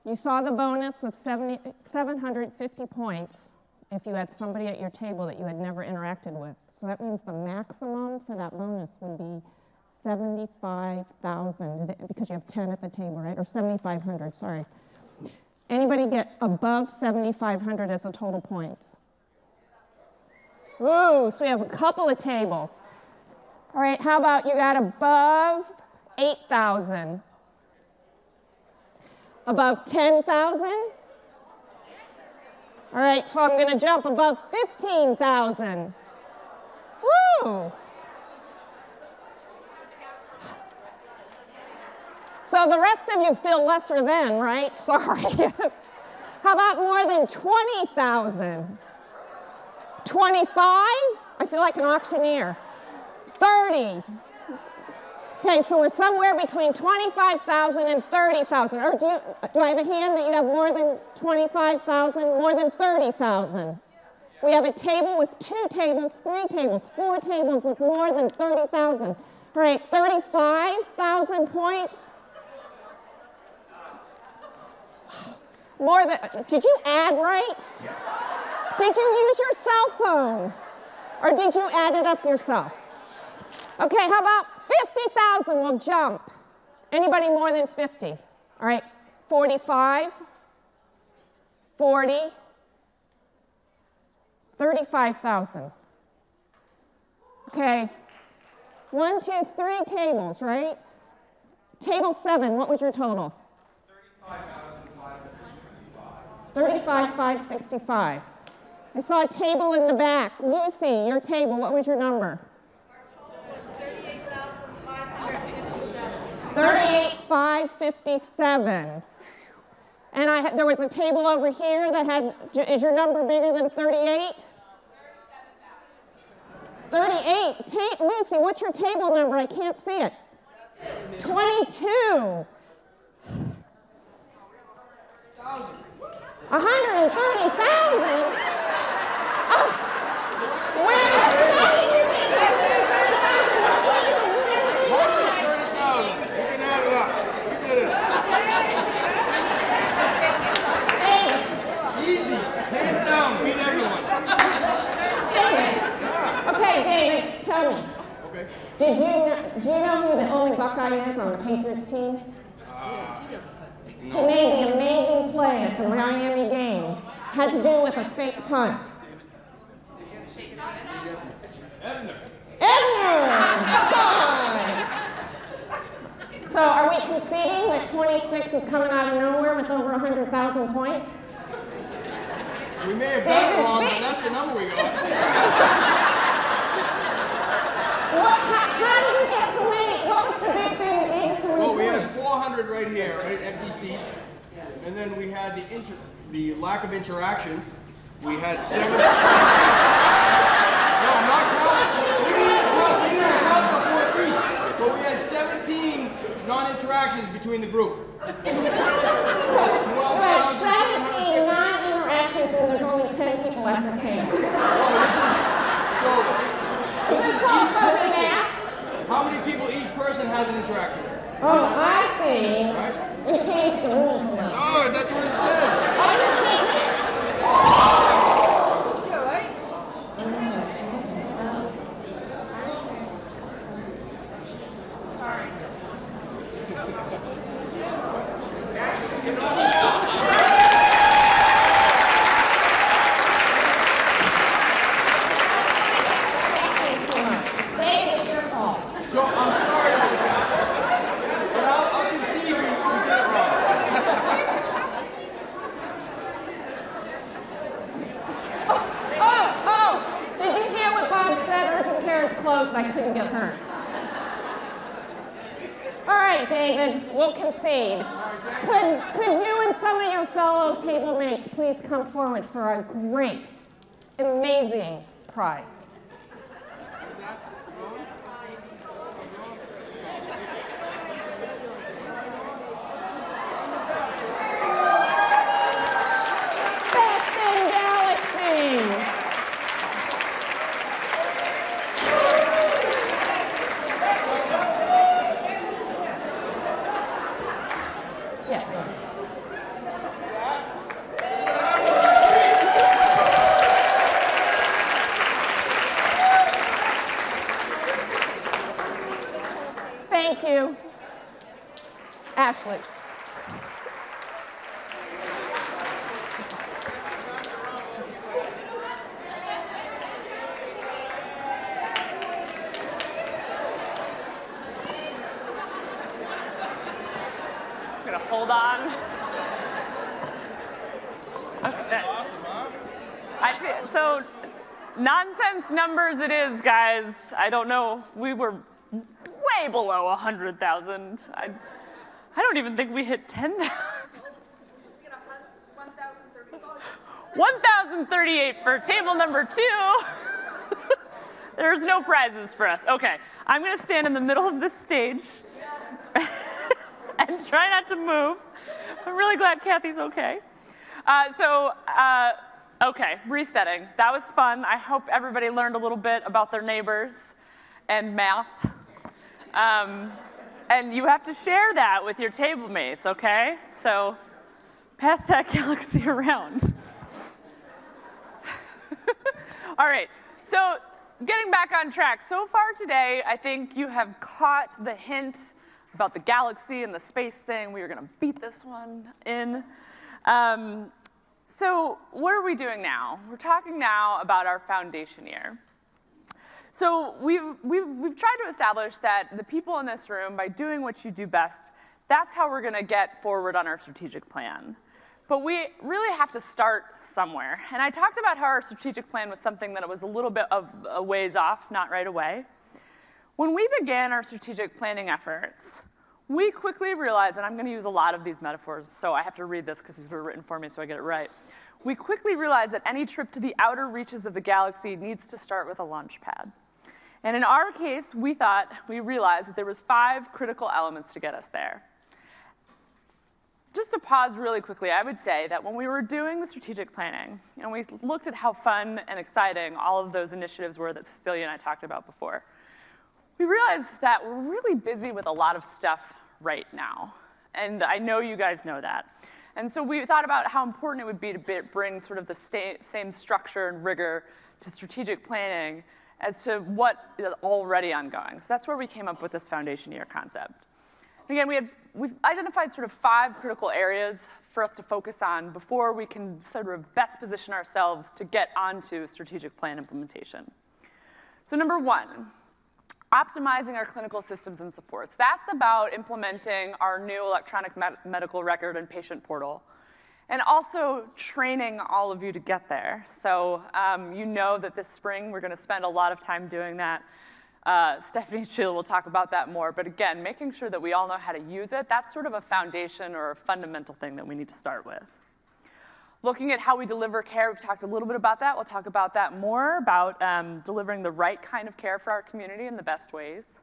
E: you saw the bonus of 750 points if you had somebody at your table that you had never interacted with. So that means the maximum for that bonus would be 75,000, because you have 10 at the table, right? Or 7,500, sorry. Anybody get above 7,500 as a total points? Ooh, so we have a couple of tables. All right, how about you got above 8,000? Above 10,000? All right, so I'm going to jump above 15,000. Woo! So the rest of you feel lesser than, right? Sorry. How about more than 20,000? 25? I feel like an auctioneer. 30. Okay, so we're somewhere between 25,000 and 30,000. Or do I have a hand that you have more than 25,000, more than 30,000? We have a table with 2 tables, 3 tables, 4 tables with more than 30,000. All right, 35,000 points. More than, did you add right? Yeah. Did you use your cell phone? Or did you add it up yourself? Okay, how about 50,000? We'll jump. Anybody more than 50? All right, 45, 40, 35,000. Okay, 1, 2, 3 tables, right? Table 7, what was your total? 35,565. I saw a table in the back. Lucy, your table, what was your number?
F: Our total was 38,557.
E: 38,557. And there was a table over here that had, is your number bigger than 38? 38. Lucy, what's your table number? I can't see it. 22. 130,000? Oh, where is
G: 130,000. You can add it up. You did it. Easy. Hands down. Beat everyone.
E: David. Okay, David, tell me.
G: Okay.
E: Do you know who the only Buckeye is on the Patriots team? Who made the amazing play at the Miami game? Had to do with a fake punt.
G: Edna.
E: So are we conceding that 26 is coming out of nowhere with over 100,000 points?
G: We may have got it wrong, but that's the number we got.
E: How did you get so many? What was the big thing that made it so many
G: Well, we had
E: points?
G: 400 right here, right? Empty seats. And then we had the lack of interaction. We had 7. No, not counting. We didn't count the 4 seats. But we had 17 non-interactions between the group. That's 12,700.
E: 17 non-interactions and there's only 10 people at the table.
G: This is each person. How many people each person has an interaction?
E: Oh, I see.
G: Right?
E: We changed the rules a little.
G: Oh, that's what it says.
E: Dave, it's your fault.
G: So I'm sorry about that. But I'll concede we did it wrong.
E: Oh, did you hear what Bob said? Urgent care is closed. I couldn't get hurt. All right, David, we'll concede. Could you and some of your fellow table mates please come forward for a great, amazing prize? Best in Galaxy! Yeah. Thank you. Ashley.
D: I'm gonna hold on. Okay. So nonsense numbers it is, guys. I don't know. We were way below 100,000. I don't even think we hit 10,000. 1,038 for table number 2. There's no prizes for us. Okay, I'm gonna stand in the middle of this stage and try not to move. I'm really glad Kathy's okay. Okay, resetting. That was fun. I hope everybody learned a little bit about their neighbors and math. And you have to share that with your table mates, okay? So pass that galaxy around. All right, so getting back on track. So far today, I think you have caught the hint about the galaxy and the space thing. We are gonna beat this one in. So what are we doing now? We're talking now about our foundation year. So we've tried to establish that the people in this room, by doing what you do best, that's how we're gonna get forward on our strategic plan. But we really have to start somewhere. And I talked about how our strategic plan was something that was a little bit of a ways off, not right away. When we began our strategic planning efforts, we quickly realized, and I'm gonna use a lot of these metaphors, so I have to read this because these were written for me so I get it right. We quickly realized that any trip to the outer reaches of the galaxy needs to start with a launch pad. And in our case, we realized that there was 5 critical elements to get us there. Just to pause really quickly, I would say that when we were doing the strategic planning, and we looked at how fun and exciting all of those initiatives were that Cecilia and I talked about before, we realized that we're really busy with a lot of stuff right now. And I know you guys know that. And so we thought about how important it would be to bring sort of the same structure and rigor to strategic planning as to what is already ongoing. So that's where we came up with this foundation year concept. Again, we've identified sort of 5 critical areas for us to focus on before we can sort of best position ourselves to get onto strategic plan implementation. So number one, optimizing our clinical systems and supports. That's about implementing our new electronic medical record and patient portal, and also training all of you to get there. So you know that this spring we're going to spend a lot of time doing that. Stephanie and Sheila will talk about that more, but again, making sure that we all know how to use it, that's sort of a foundation or a fundamental thing that we need to start with. Looking at how we deliver care, we've talked a little bit about that. We'll talk about that more, about delivering the right kind of care for our community in the best ways.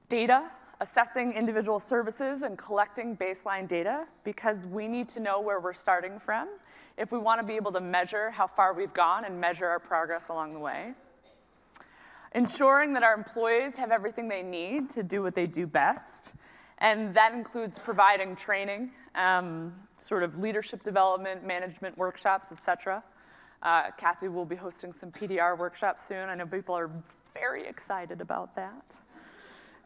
D: Data, assessing individual services and collecting baseline data, because we need to know where we're starting from if we want to be able to measure how far we've gone and measure our progress along the way. Ensuring that our employees have everything they need to do what they do best, and that includes providing training, sort of leadership development, management workshops, et cetera. Kathy will be hosting some PDR workshops soon. I know people are very excited about that.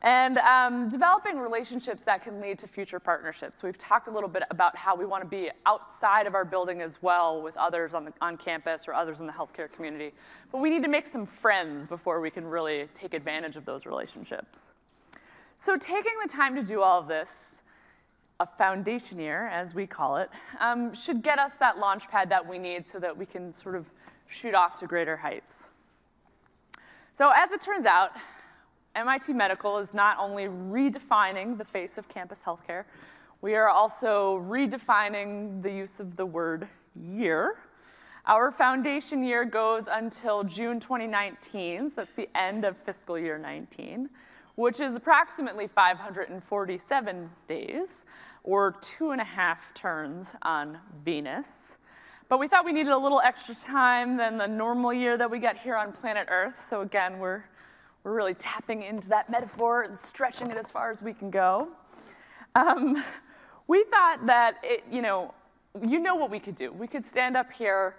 D: And developing relationships that can lead to future partnerships. We've talked a little bit about how we want to be outside of our building as well with others on campus or others in the healthcare community. But we need to make some friends before we can really take advantage of those relationships. So taking the time to do all of this, a foundation year, as we call it, should get us that launch pad that we need so that we can sort of shoot off to greater heights. So as it turns out, MIT Medical is not only redefining the face of campus healthcare, we are also redefining the use of the word year. Our foundation year goes until June 2019, so that's the end of fiscal year 19, which is approximately 547 days, or 2.5 turns on Venus. But we thought we needed a little extra time than the normal year that we get here on planet Earth, so again, we're really tapping into that metaphor and stretching it as far as we can go. We thought that, you know what we could do. We could stand up here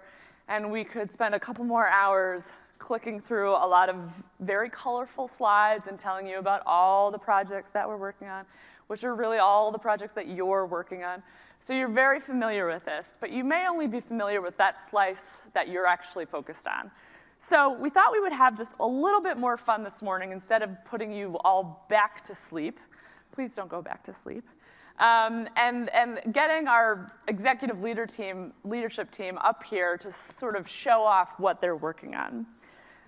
D: and we could spend a couple more hours clicking through a lot of very colorful slides and telling you about all the projects that we're working on, which are really all the projects that you're working on. So you're very familiar with this, but you may only be familiar with that slice that you're actually focused on. So we thought we would have just a little bit more fun this morning instead of putting you all back to sleep. Please don't go back to sleep. And getting our executive leadership team up here to sort of show off what they're working on.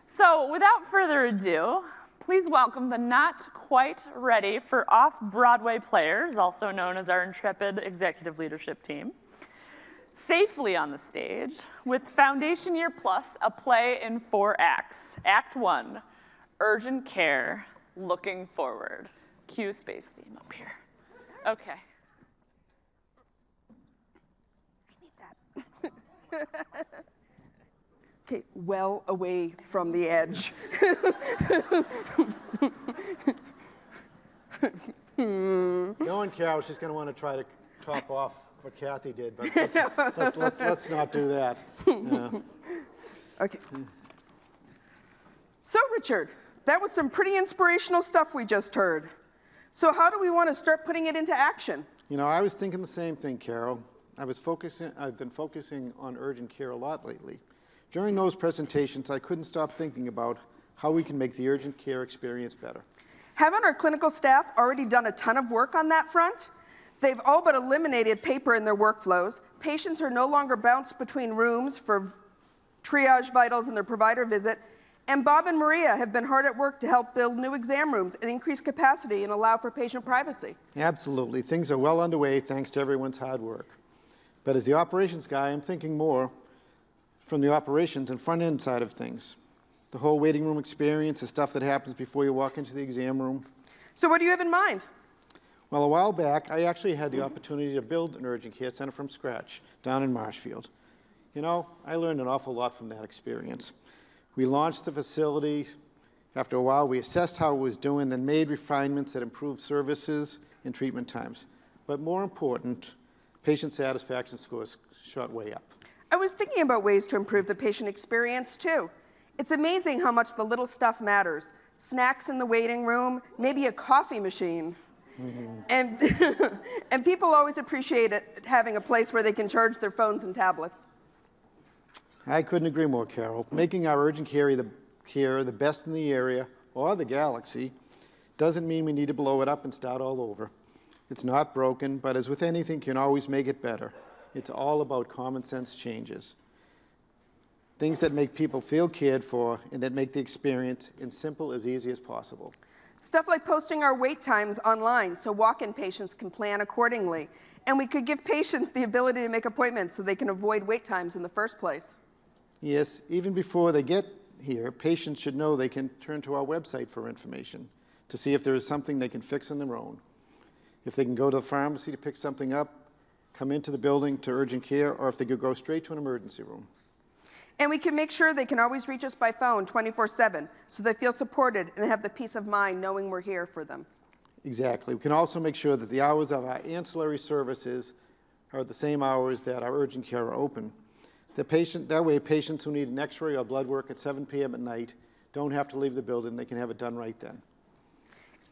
D: So without further ado, please welcome the not quite ready for off-Broadway players, also known as our intrepid executive leadership team, safely on the stage with Foundation Year Plus, a play in 4 acts. Act 1, Urgent Care, Looking Forward. Cue space theme up here. Okay.
F: I need that. Okay, well away from the edge.
H: Knowing Carol, she's going to want to try to top off what Kathy did, but let's not do that. Yeah.
F: Okay. So, Richard, that was some pretty inspirational stuff we just heard. So how do we want to start putting it into action?
H: You know, I was thinking the same thing, Carol. I've been focusing on urgent care a lot lately. During those presentations, I couldn't stop thinking about how we can make the urgent care experience better.
F: Haven't our clinical staff already done a ton of work on that front? They've all but eliminated paper in their workflows. Patients are no longer bounced between rooms for triage vitals and their provider visit. And Bob and Maria have been hard at work to help build new exam rooms and increase capacity and allow for patient privacy.
H: Absolutely. Things are well underway thanks to everyone's hard work. But as the operations guy, I'm thinking more from the operations and front-end side of things. The whole waiting room experience, the stuff that happens before you walk into the exam room.
F: So what do you have in mind?
H: Well, a while back, I actually had the opportunity to build an urgent care center from scratch down in Marshfield. You know, I learned an awful lot from that experience. We launched the facility. After a while, we assessed how it was doing and made refinements that improved services and treatment times. But more important, patient satisfaction scores shot way up.
F: I was thinking about ways to improve the patient experience, too. It's amazing how much the little stuff matters. Snacks in the waiting room, maybe a coffee machine. Mm-hmm. And people always appreciate it, having a place where they can charge their phones and tablets.
H: I couldn't agree more, Carol. Making our urgent care care, the best in the area or the galaxy, doesn't mean we need to blow it up and start all over. It's not broken, but as with anything, you can always make it better. It's all about common sense changes. Things that make people feel cared for and that make the experience as simple as easy as possible.
F: Stuff like posting our wait times online so walk-in patients can plan accordingly. And we could give patients the ability to make appointments so they can avoid wait times in the first place.
H: Yes, even before they get here, patients should know they can turn to our website for information to see if there is something they can fix on their own. If they can go to the pharmacy to pick something up, come into the building to urgent care, or if they could go straight to an emergency room.
F: And we can make sure they can always reach us by phone 24/7 so they feel supported and have the peace of mind knowing we're here for them.
H: Exactly. We can also make sure that the hours of our ancillary services are the same hours that our urgent care are open. That way patients who need an x-ray or blood work at 7 p.m. at night don't have to leave the building. They can have it done right then.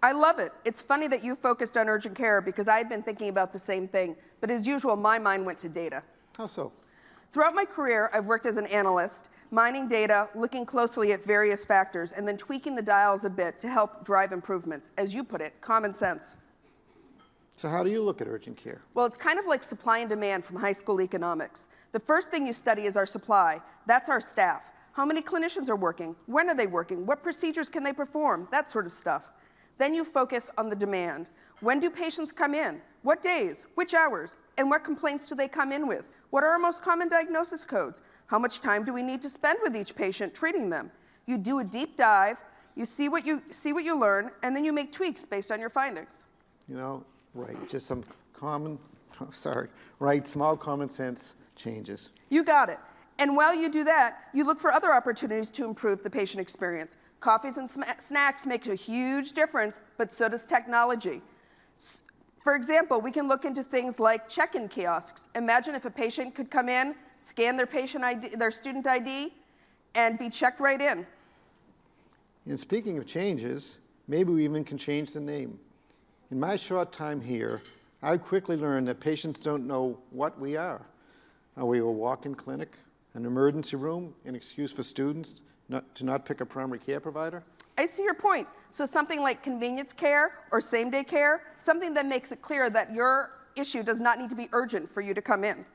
F: I love it. It's funny that you focused on urgent care because I had been thinking about the same thing, but as usual, my mind went to data.
H: How so?
F: Throughout my career, I've worked as an analyst, mining data, looking closely at various factors, and then tweaking the dials a bit to help drive improvements. As you put it, common sense.
H: So how do you look at urgent care?
F: Well, it's kind of like supply and demand from high school economics. The first thing you study is our supply. That's our staff. How many clinicians are working? When are they working? What procedures can they perform? That sort of stuff. Then you focus on the demand. When do patients come in? What days? Which hours? And what complaints do they come in with? What are our most common diagnosis codes? How much time do we need to spend with each patient treating them? You do a deep dive, you see what you learn, and then you make tweaks based on your findings.
H: You know, right, just some small common sense changes.
F: You got it. And while you do that, you look for other opportunities to improve the patient experience. Coffees and snacks make a huge difference, but so does technology. For example, we can look into things like check-in kiosks. Imagine if a patient could come in, scan their patient ID, their student ID, and be checked right in.
H: And speaking of changes, maybe we even can change the name. In my short time here, I quickly learned that patients don't know what we are. Are we a walk-in clinic, an emergency room, an excuse for students to not pick a primary care provider?
F: I see your point. So something like convenience care or same-day care, something that makes it clear that your issue does not need to be urgent for you to come in.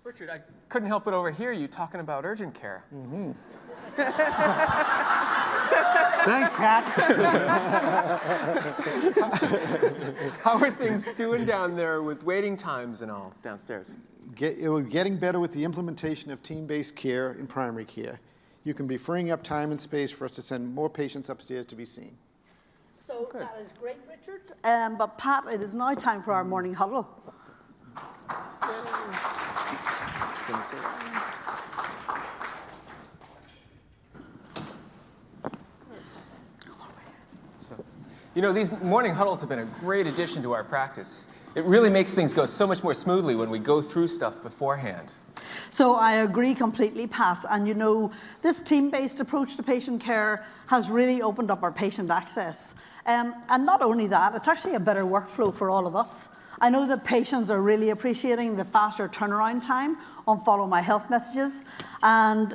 I: Richard, I couldn't help but overhear you talking about urgent care.
H: Mm-hmm.
J: Thanks, Pat.
I: How are things doing down there with waiting times and all downstairs?
H: We're getting better with the implementation of team-based care in primary care. You can be freeing up time and space for us to send more patients upstairs to be seen.
J: So that is great, Richard. But Pat, it is now time for our morning huddle.
I: You know, these morning huddles have been a great addition to our practice. It really makes things go so much more smoothly when we go through stuff beforehand.
J: So I agree completely, Pat. And you know, this team-based approach to patient care has really opened up our patient access. And not only that, it's actually a better workflow for all of us. I know that patients are really appreciating the faster turnaround time on Follow My Health messages. And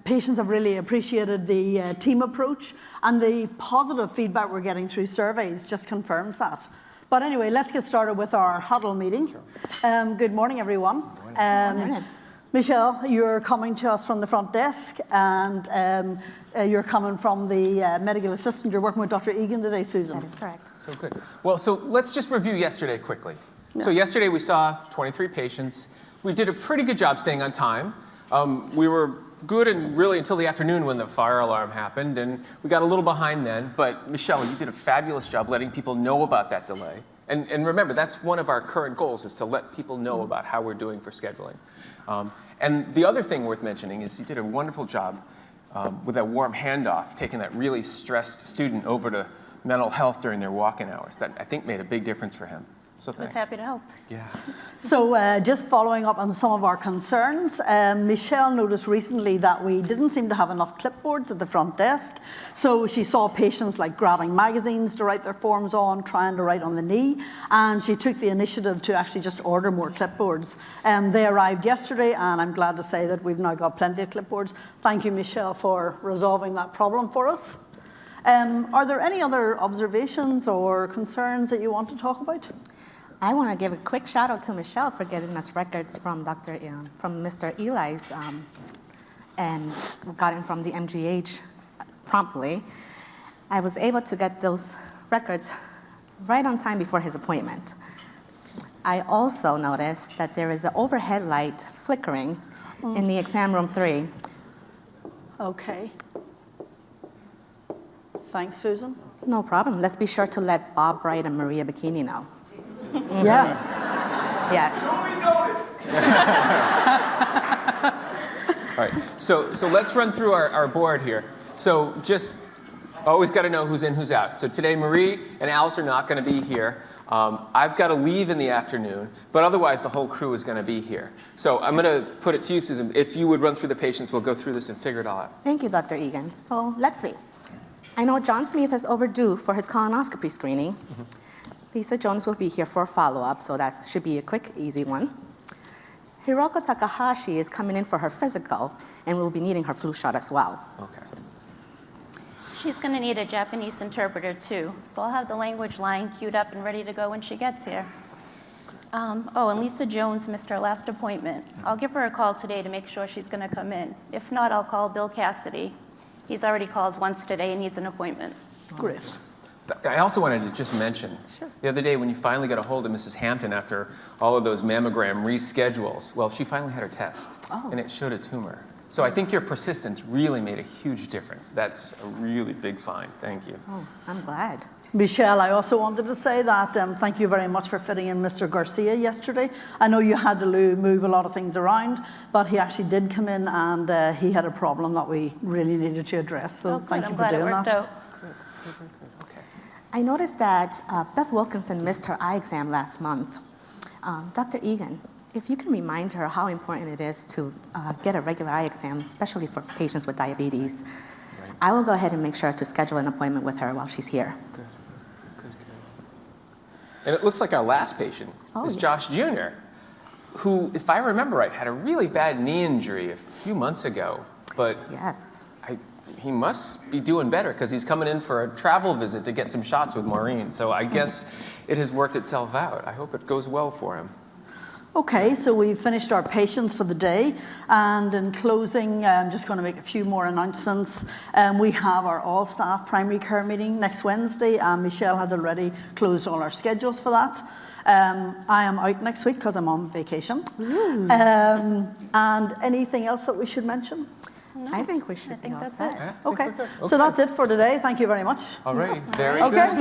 J: patients have really appreciated the team approach. And the positive feedback we're getting through surveys just confirms that. But anyway, let's get started with our huddle meeting. Good morning, everyone. Good morning. Michelle, you're coming to us from the front desk, and you're coming from the medical assistant. You're working with Dr. Egan today, Susan.
K: That is correct.
I: So good. Well, so let's just review yesterday quickly. Yeah. So yesterday we saw 23 patients. We did a pretty good job staying on time. We were good and really until the afternoon when the fire alarm happened, and we got a little behind then. But Michelle, you did a fabulous job letting people know about that delay. And remember, that's one of our current goals, is to let people know about how we're doing for scheduling. And the other thing worth mentioning is you did a wonderful job with that warm handoff, taking that really stressed student over to mental health during their walk-in hours. That, I think, made a big difference for him. So
K: Was
I: thanks.
K: happy to help.
I: Yeah.
J: So just following up on some of our concerns, Michelle noticed recently that we didn't seem to have enough clipboards at the front desk. So she saw patients like grabbing magazines to write their forms on, trying to write on the knee, and she took the initiative to actually just order more clipboards. They arrived yesterday, and I'm glad to say that we've now got plenty of clipboards. Thank you, Michelle, for resolving that problem for us. Are there any other observations or concerns that you want to talk about?
L: I want to give a quick shout out to Michelle for getting us records from from Mr. Eli's, and got it from the MGH promptly. I was able to get those records right on time before his appointment. I also noticed that there is an overhead light flickering in the exam room 3.
J: Okay. Thanks, Susan.
L: No problem. Let's be sure to let Bob Wright and Maria Bikini know.
J: Yeah.
L: Yes.
I: All right, so let's run through our board here. So just always got to know who's in, who's out. So today Marie and Alice are not going to be here. I've got to leave in the afternoon, but otherwise the whole crew is going to be here. So I'm going to put it to you, Susan. If you would run through the patients, we'll go through this and figure it all out.
L: Thank you, Dr. Egan. So let's see. I know John Smith is overdue for his colonoscopy screening. Mm-hmm. Lisa Jones will be here for a follow-up, so that should be a quick, easy one. Hiroko Takahashi is coming in for her physical, and we'll be needing her flu shot as well.
I: Okay.
K: She's going to need a Japanese interpreter too, so I'll have the language line queued up and ready to go when she gets here. Oh, and Lisa Jones missed her last appointment. I'll give her a call today to make sure she's going to come in. If not, I'll call Bill Cassidy. He's already called once today and needs an appointment.
J: Great.
I: I also wanted to just mention, the other day when you finally got a hold of Mrs. Hampton after all of those mammogram reschedules, well, she finally had her test, and it showed a tumor. So I think your persistence really made a huge difference. That's a really big find. Thank you.
L: Oh, I'm glad.
J: Michelle, I also wanted to say that thank you very much for fitting in Mr. Garcia yesterday. I know you had to move a lot of things around, but he actually did come in and he had a problem that we really needed to address. So thank you for doing that.
K: Out.
L: I noticed that Beth Wilkinson missed her eye exam last month. Dr. Egan, if you can remind her how important it is to get a regular eye exam, especially for patients with diabetes, I will go ahead and make sure to schedule an appointment with her while she's here.
I: Good. And it looks like our last patient is
L: yes.
I: Josh Jr., who, if I remember right, had a really bad knee injury a few months ago. But
L: yes.
I: He must be doing better because he's coming in for a travel visit to get some shots with Maureen. So I guess it has worked itself out. I hope it goes well for him.
J: Okay, so we've finished our patients for the day. And in closing, I'm just going to make a few more announcements. We have our all-staff primary care meeting next Wednesday. Michelle has already closed all our schedules for that. I am out next week because I'm on vacation. And anything else that we should mention?
K: No,
L: I think we should
K: I think
L: be all
K: that's
L: set.
K: it.
J: Okay, so that's it for today. Thank you very much.
I: All right, very
J: Okay.
I: good.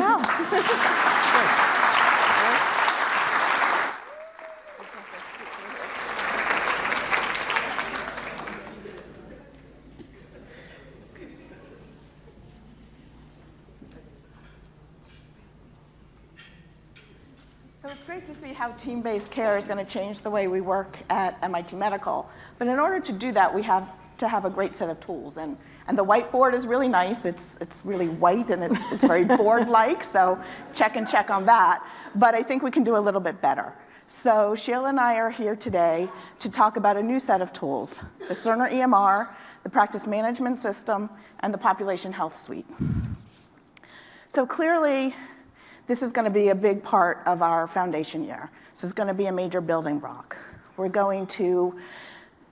M: So it's great to see how team-based care is going to change the way we work at MIT Medical. But in order to do that, we have to have a great set of tools. And the whiteboard is really nice. It's really white and it's very board-like, so check on that. But I think we can do a little bit better. So Sheila and I are here today to talk about a new set of tools, the Cerner EMR, the Practice Management System, and the Population Health Suite. So clearly, this is going to be a big part of our foundation year. This is going to be a major building block. We're going to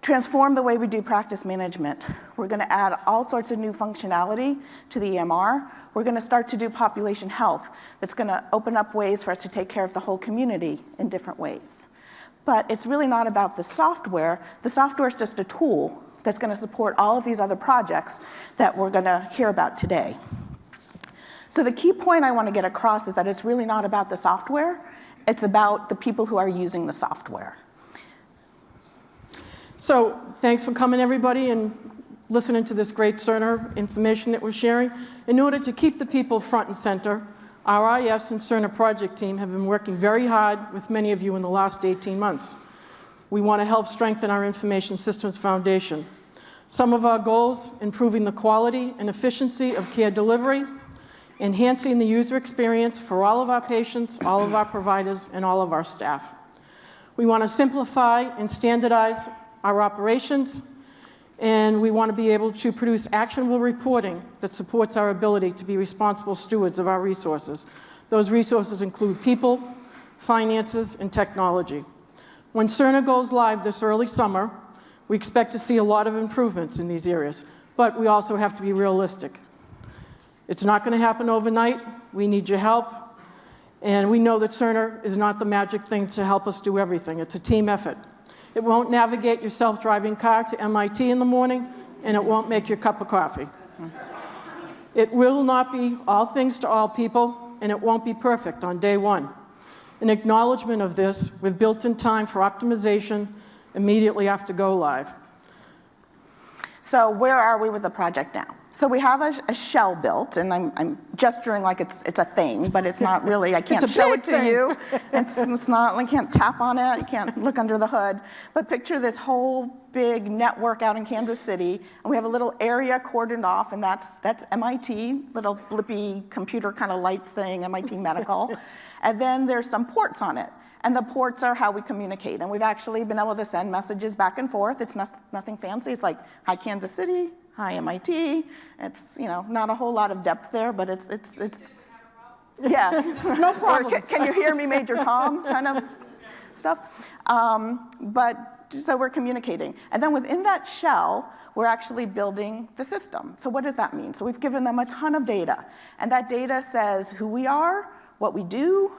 M: transform the way we do practice management. We're going to add all sorts of new functionality to the EMR. We're going to start to do population health. That's going to open up ways for us to take care of the whole community in different ways. But it's really not about the software. The software is just a tool that's going to support all of these other projects that we're going to hear about today. So the key point I want to get across is that it's really not about the software. It's about the people who are using the software.
N: So thanks for coming, everybody, and listening to this great Cerner information that we're sharing. In order to keep the people front and center, Our IS and Cerner project team have been working very hard with many of you in the last 18 months. We want to help strengthen our information systems foundation. Some of our goals: improving the quality and efficiency of care delivery, enhancing the user experience for all of our patients, all of our providers, and all of our staff. We want to simplify and standardize our operations, and we want to be able to produce actionable reporting that supports our ability to be responsible stewards of our resources. Those resources include people, finances, and technology. When Cerner goes live this early summer, we expect to see a lot of improvements in these areas, but we also have to be realistic. It's not going to happen overnight. We need your help, and we know that Cerner is not the magic thing to help us do everything. It's a team effort. It won't navigate your self-driving car to MIT in the morning, and it won't make your cup of coffee. It will not be all things to all people, and it won't be perfect on day one. In acknowledgement of this, we've built in time for optimization immediately after go live.
M: So where are we with the project now? So we have a shell built, and I'm gesturing like it's a thing, but it's not really. I can't show it to you. It's not. I can't tap on it. I can't look under the hood. But picture this whole big network out in Kansas City, and we have a little area cordoned off, and that's MIT, little blippy computer kind of light saying MIT Medical, and then there's some ports on it. And the ports are how we communicate. And we've actually been able to send messages back and forth. It's nothing fancy. It's like, hi, Kansas City, hi, MIT. It's, not a whole lot of depth there, but it's yeah.
N: No problem.
M: Can you hear me, Major Tom, kind of stuff. But so we're communicating. And then within that shell, we're actually building the system. So what does that mean? So we've given them a ton of data. And that data says who we are, what we do,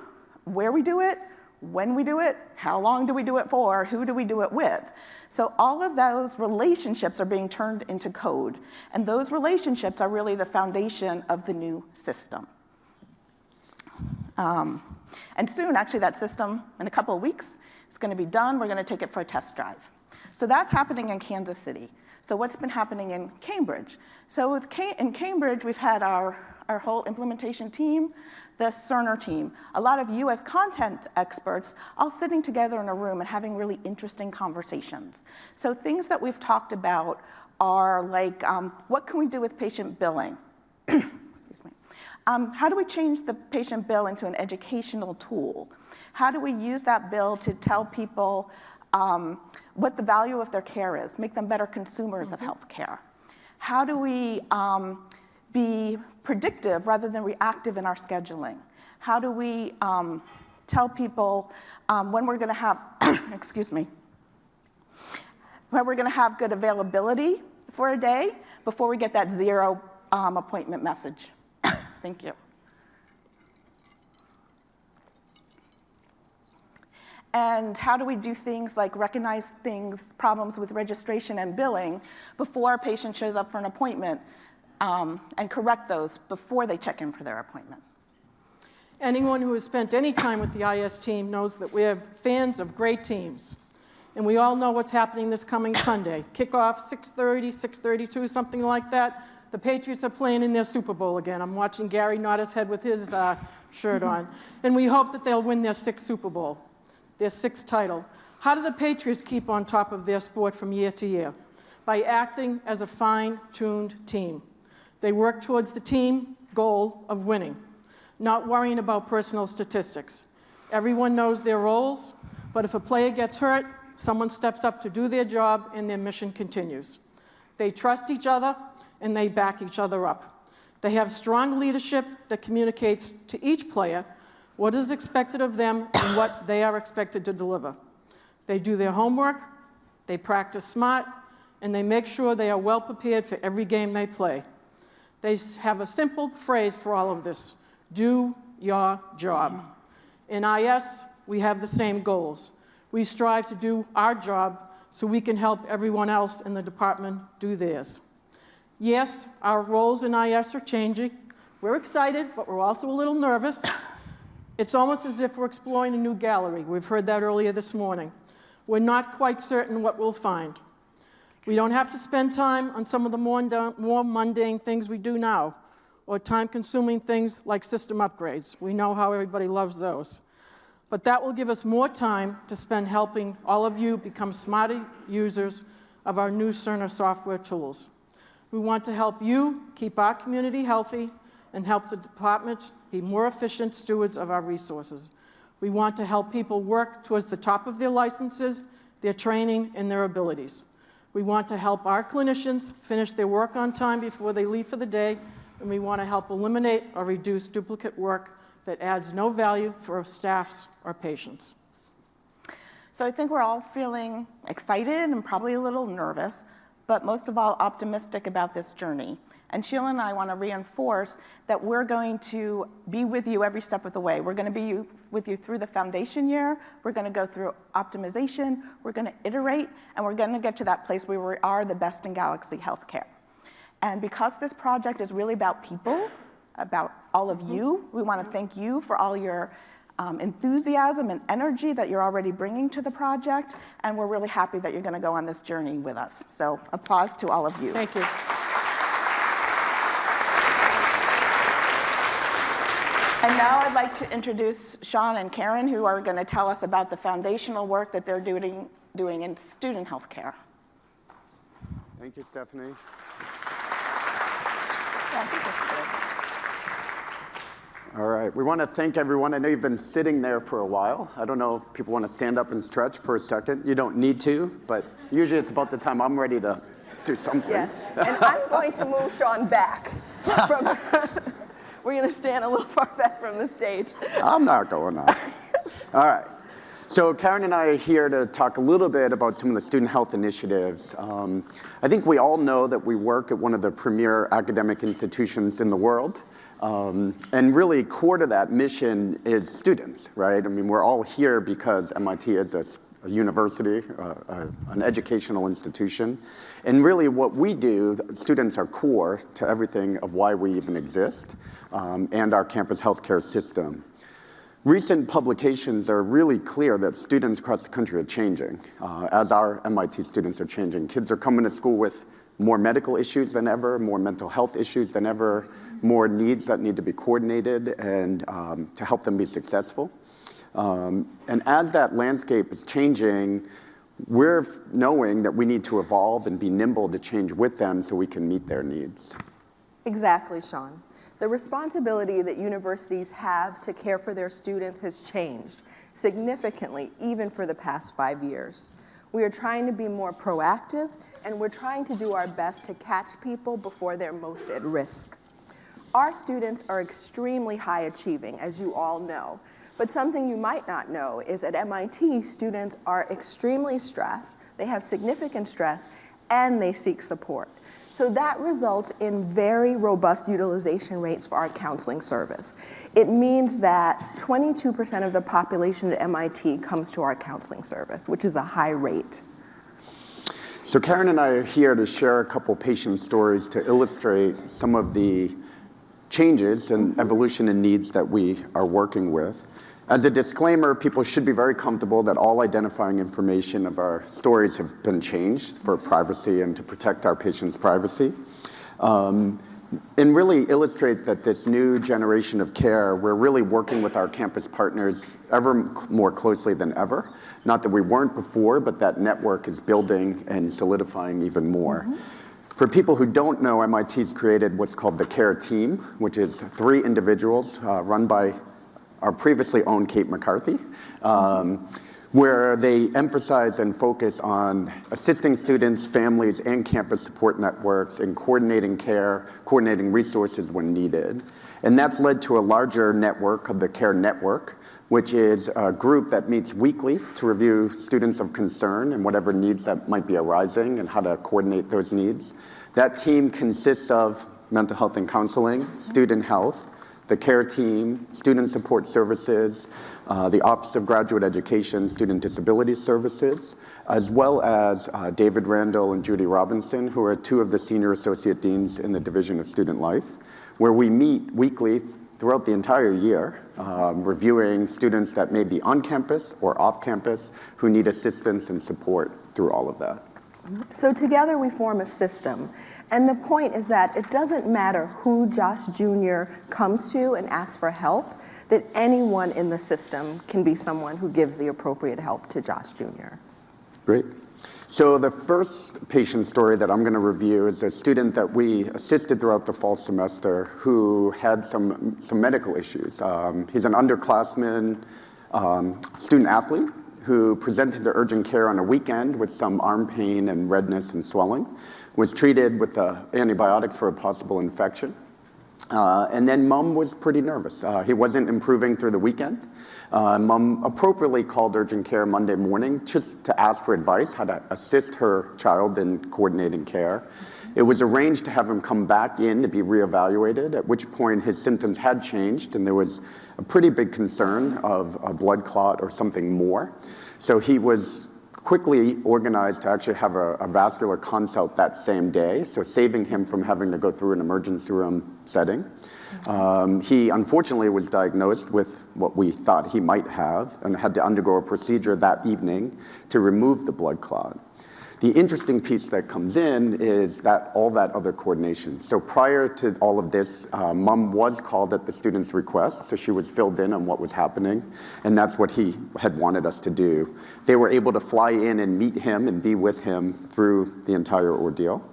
M: where we do it, when we do it, how long do we do it for, who do we do it with. So all of those relationships are being turned into code. And those relationships are really the foundation of the new system. And soon, actually, that system, in a couple of weeks, is going to be done. We're going to take it for a test drive. So that's happening in Kansas City. So what's been happening in Cambridge? So in Cambridge, we've had our whole implementation team, the Cerner team, a lot of US content experts all sitting together in a room and having really interesting conversations. So things that we've talked about are like, what can we do with patient billing? Excuse me. How do we change the patient bill into an educational tool? How do we use that bill to tell people what the value of their care is, make them better consumers of healthcare? How do we be predictive rather than reactive in our scheduling? How do we tell people when we're going to have, excuse me, when we're going to have good availability for a day before we get that 0 appointment message? Thank you. And how do we do things like recognize problems with registration and billing before a patient shows up for an appointment and correct those before they check in for their appointment?
N: Anyone who has spent any time with the IS team knows that we're fans of great teams. And we all know what's happening this coming Sunday. Kickoff, 6:30, 6:32, something like that. The Patriots are playing in their Super Bowl again. I'm watching Gary nod his head with his shirt on. And we hope that they'll win their 6th Super Bowl, their 6th title. How do the Patriots keep on top of their sport from year to year? By acting as a fine-tuned team. They work towards the team goal of winning, not worrying about personal statistics. Everyone knows their roles, but if a player gets hurt, someone steps up to do their job and their mission continues. They trust each other and they back each other up. They have strong leadership that communicates to each player what is expected of them and what they are expected to deliver. They do their homework, they practice smart, and they make sure they are well prepared for every game they play. They have a simple phrase for all of this: do your job. In IS, we have the same goals. We strive to do our job so we can help everyone else in the department do theirs. Yes, our roles in IS are changing. We're excited, but we're also a little nervous. It's almost as if we're exploring a new gallery. We've heard that earlier this morning. We're not quite certain what we'll find. We don't have to spend time on some of the more mundane things we do now. or time-consuming things like system upgrades. We know how everybody loves those. But that will give us more time to spend helping all of you become smarter users of our new Cerner software tools. We want to help you keep our community healthy and help the department be more efficient stewards of our resources. We want to help people work towards the top of their licenses, their training, and their abilities. We want to help our clinicians finish their work on time before they leave for the day, and we want to help eliminate or reduce duplicate work that adds no value for our staffs or patients.
M: So I think we're all feeling excited and probably a little nervous, but most of all optimistic about this journey. And Sheila and I want to reinforce that we're going to be with you every step of the way. We're going to be with you through the foundation year. We're going to go through optimization. We're going to iterate, and we're going to get to that place where we are the best in Galaxy Healthcare. And because this project is really about people, about all of you, we want to thank you for all your enthusiasm and energy that you're already bringing to the project, and we're really happy that you're going to go on this journey with us. So applause to all of you.
N: Thank you.
M: And now I'd like to introduce Sean and Karen, who are going to tell us about the foundational work that they're doing in student health care.
O: Thank you, Stephanie.
M: Yeah, I think that's good.
O: All right, we want to thank everyone. I know you've been sitting there for a while. I don't know if people want to stand up and stretch for a second. You don't need to, but usually it's about the time I'm ready to do something.
F: Yes, and I'm going to move Sean back from... We're going to stand a little far back from the stage.
O: I'm not going on. All right. So Karen and I are here to talk a little bit about some of the student health initiatives. I think we all know that we work at one of the premier academic institutions in the world. And really core to that mission is students, right? I mean, we're all here because MIT is a university, an educational institution. And really what we do, students are core to everything of why we even exist, and our campus healthcare system. Recent publications are really clear that students across the country are changing, as our MIT students are changing. Kids are coming to school with more medical issues than ever, more mental health issues than ever, more needs that need to be coordinated and to help them be successful. And as that landscape is changing, we're knowing that we need to evolve and be nimble to change with them so we can meet their needs.
F: Exactly, Sean. The responsibility that universities have to care for their students has changed significantly, even for the past 5 years. We are trying to be more proactive, and we're trying to do our best to catch people before they're most at risk. Our students are extremely high achieving, as you all know. But something you might not know is at MIT, students are extremely stressed, they have significant stress, and they seek support. So that results in very robust utilization rates for our counseling service. It means that 22% of the population at MIT comes to our counseling service, which is a high rate.
O: So Karen and I are here to share a couple patient stories to illustrate some of the changes and evolution in needs that we are working with. As a disclaimer, people should be very comfortable that all identifying information of our stories have been changed for privacy and to protect our patients' privacy. And really illustrate that this new generation of care, we're really working with our campus partners ever more closely than ever. Not that we weren't before, but that network is building and solidifying even more. For people who don't know, MIT's created what's called the CARE team, which is 3 individuals run by our previously owned Kate McCarthy, where they emphasize and focus on assisting students, families, and campus support networks in coordinating care, coordinating resources when needed. And that's led to a larger network of the CARE Network, which is a group that meets weekly to review students of concern and whatever needs that might be arising and how to coordinate those needs. That team consists of mental health and counseling, student health, the CARE team, student support services, the Office of Graduate Education, Student Disability Services, as well as David Randall and Judy Robinson, who are 2 of the senior associate deans in the Division of Student Life, where we meet weekly throughout the entire year, reviewing students that may be on campus or off campus who need assistance and support through all of that.
E: So together we form a system. And the point is that it doesn't matter who Josh Jr. comes to and asks for help, that anyone in the system can be someone who gives the appropriate help to Josh Jr.
O: Great. So the first patient story that I'm going to review is a student that we assisted throughout the fall semester who had some medical issues. He's an underclassman student athlete who presented to urgent care on a weekend with some arm pain and redness and swelling, was treated with antibiotics for a possible infection. And then mom was pretty nervous. He wasn't improving through the weekend. Mom appropriately called urgent care Monday morning just to ask for advice, how to assist her child in coordinating care. It was arranged to have him come back in to be reevaluated, at which point his symptoms had changed and there was a pretty big concern of a blood clot or something more. So he was quickly organized to actually have a vascular consult that same day, so saving him from having to go through an emergency room setting. He unfortunately was diagnosed with what we thought he might have and had to undergo a procedure that evening to remove the blood clot. The interesting piece that comes in is that all that other coordination. So prior to all of this, mom was called at the student's request, so she was filled in on what was happening, and that's what he had wanted us to do. They were able to fly in and meet him and be with him through the entire ordeal.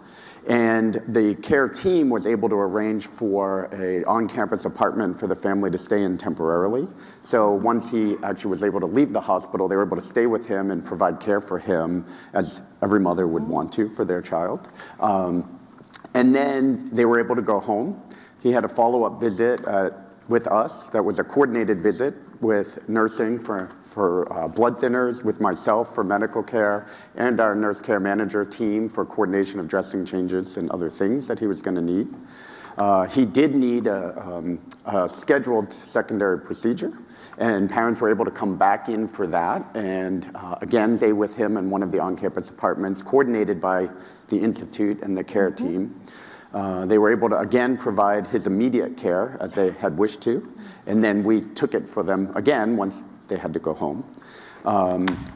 O: And the care team was able to arrange for an on-campus apartment for the family to stay in temporarily. So once he actually was able to leave the hospital, they were able to stay with him and provide care for him, as every mother would want to for their child. And then they were able to go home. He had a follow-up visit with us that was a coordinated visit with nursing for blood thinners, with myself for medical care, and our nurse care manager team for coordination of dressing changes and other things that he was going to need. He did need a scheduled secondary procedure, and parents were able to come back in for that, and again, stay with him in one of the on-campus apartments, coordinated by the Institute and the care team. They were able to, again, provide his immediate care as they had wished to, and then we took it for them again once they had to go home.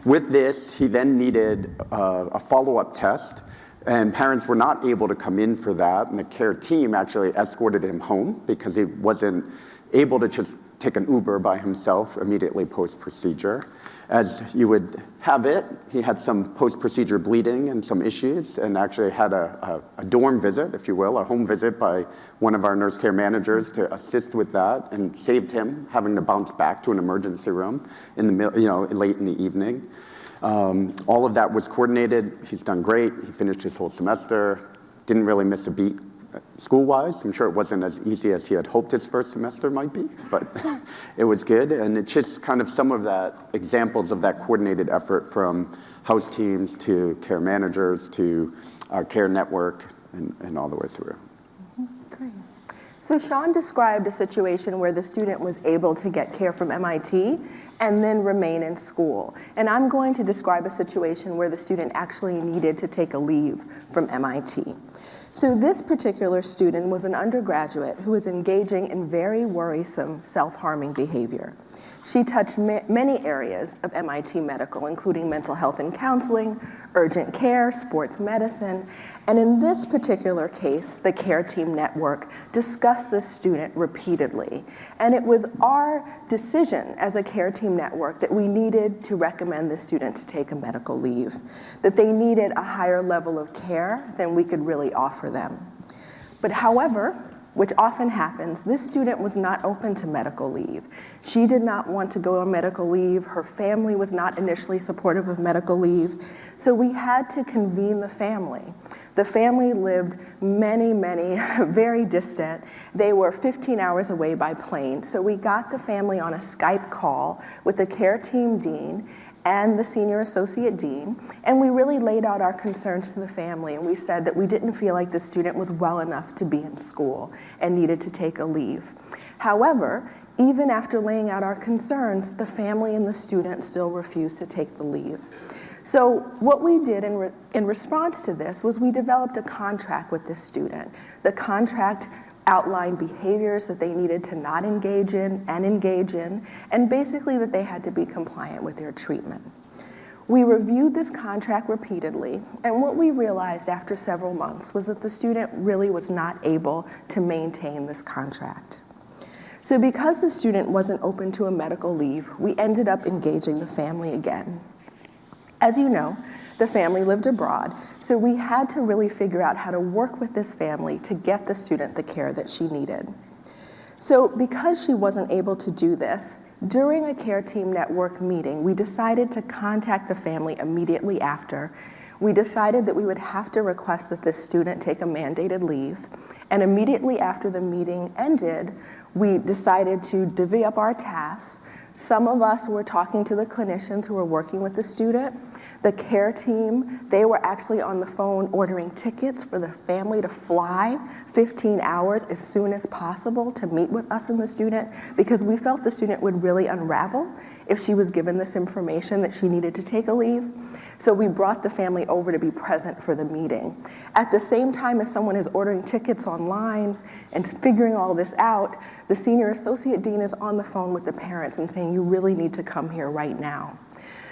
O: With this, he then needed a follow-up test, and parents were not able to come in for that, and the care team actually escorted him home because he wasn't able to just take an Uber by himself immediately post-procedure. As you would have it, he had some post-procedure bleeding and some issues, and actually had a dorm visit, if you will, a home visit by one of our nurse care managers to assist with that, and saved him having to bounce back to an emergency room in the late in the evening. All of that was coordinated. He's done great. He finished his whole semester, didn't really miss a beat school-wise. I'm sure it wasn't as easy as he had hoped his first semester might be, but it was good. And it's just kind of some of that examples of that coordinated effort from house teams to care managers to our care network and all the way through.
E: Great. So Sean described a situation where the student was able to get care from MIT and then remain in school. And I'm going to describe a situation where the student actually needed to take a leave from MIT. So this particular student was an undergraduate who was engaging in very worrisome self-harming behavior. She touched many areas of MIT Medical, including mental health and counseling, urgent care, sports medicine, and in this particular case, the care team network discussed this student repeatedly. And it was our decision as a care team network that we needed to recommend the student to take a medical leave, that they needed a higher level of care than we could really offer them. But however, which often happens, this student was not open to medical leave. She did not want to go on medical leave. Her family was not initially supportive of medical leave. So we had to convene the family. The family lived many, very distant. They were 15 hours away by plane. So we got the family on a Skype call with the care team dean and the senior associate dean, and we really laid out our concerns to the family, and we said that we didn't feel like the student was well enough to be in school and needed to take a leave. However, even after laying out our concerns, the family and the student still refused to take the leave. So what we did in response to this was we developed a contract with this student. The contract outlined behaviors that they needed to not engage in and engage in, and basically that they had to be compliant with their treatment.
P: We reviewed this contract repeatedly, and what we realized after several months was that the student really was not able to maintain this contract. So because the student wasn't open to a medical leave, we ended up engaging the family again. As you know, the family lived abroad, so we had to really figure out how to work with this family to get the student the care that she needed. So because she wasn't able to do this, during a Care Team Network meeting, we decided to contact the family immediately after. We decided that we would have to request that this student take a mandated leave, and immediately after the meeting ended, we decided to divvy up our tasks. Some of us were talking to the clinicians who were working with the student. The care team, they were actually on the phone ordering tickets for the family to fly 15 hours as soon as possible to meet with us and the student, because we felt the student would really unravel if she was given this information that she needed to take a leave. So we brought the family over to be present for the meeting. At the same time as someone is ordering tickets online and figuring all this out, the senior associate dean is on the phone with the parents and saying, you really need to come here right now.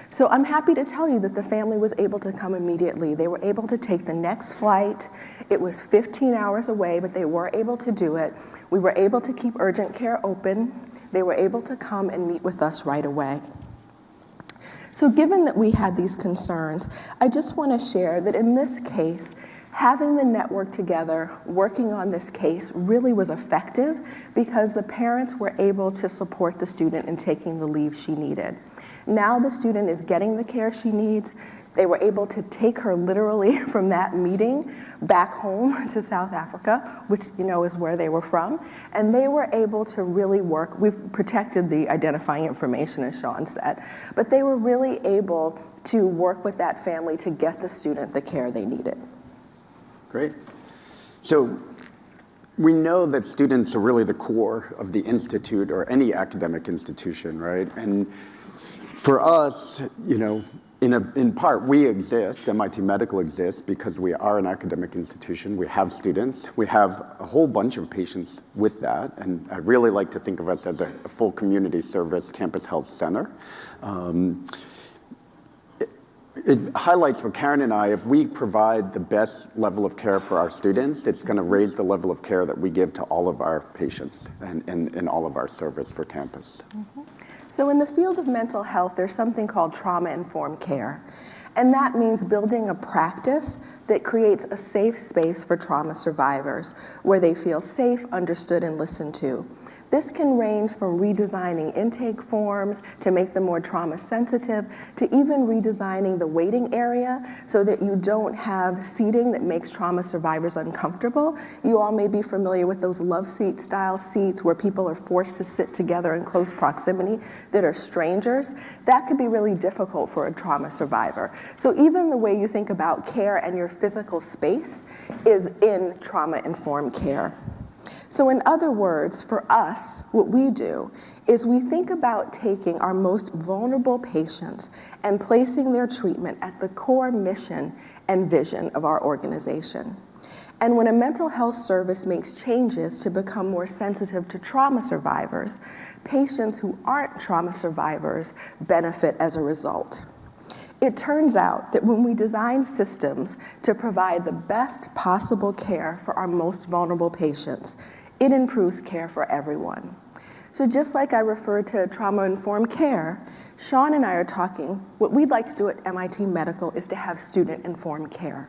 P: So I'm happy to tell you that the family was able to come immediately. They were able to take the next flight. It was 15 hours away, but they were able to do it. We were able to keep urgent care open. They were able to come and meet with us right away. So given that we had these concerns, I just want to share that in this case, having the network together, working on this case really was effective because the parents were able to support the student in taking the leave she needed. Now the student is getting the care she needs. They were able to take her literally from that meeting back home to South Africa, which you know is where they were from, and they were able to really work. We've protected the identifying information, as Sean said, but they were really able to work with that family to get the student the care they needed.
O: Great. So we know that students are really the core of the institute or any academic institution, right? And for us, you know, in part, we exist, MIT Medical exists because we are an academic institution. We have students. We have a whole bunch of patients with that. And I really like to think of us as a full community service campus health center. It highlights for Karen and I, if we provide the best level of care for our students, it's going to raise the level of care that we give to all of our patients and all of our service for campus.
P: Mm-hmm. So in the field of mental health, there's something called trauma-informed care. And that means building a practice that creates a safe space for trauma survivors, where they feel safe, understood, and listened to. This can range from redesigning intake forms to make them more trauma sensitive, to even redesigning the waiting area so that you don't have seating that makes trauma survivors uncomfortable. You all may be familiar with those love seat style seats where people are forced to sit together in close proximity that are strangers. That could be really difficult for a trauma survivor. So even the way you think about care and your physical space is in trauma-informed care. So in other words, for us, what we do is we think about taking our most vulnerable patients and placing their treatment at the core mission and vision of our organization. And when a mental health service makes changes to become more sensitive to trauma survivors, patients who aren't trauma survivors benefit as a result. It turns out that when we design systems to provide the best possible care for our most vulnerable patients, it improves care for everyone. So just like I referred to trauma-informed care, Sean and I are talking, what we'd like to do at MIT Medical is to have student-informed care.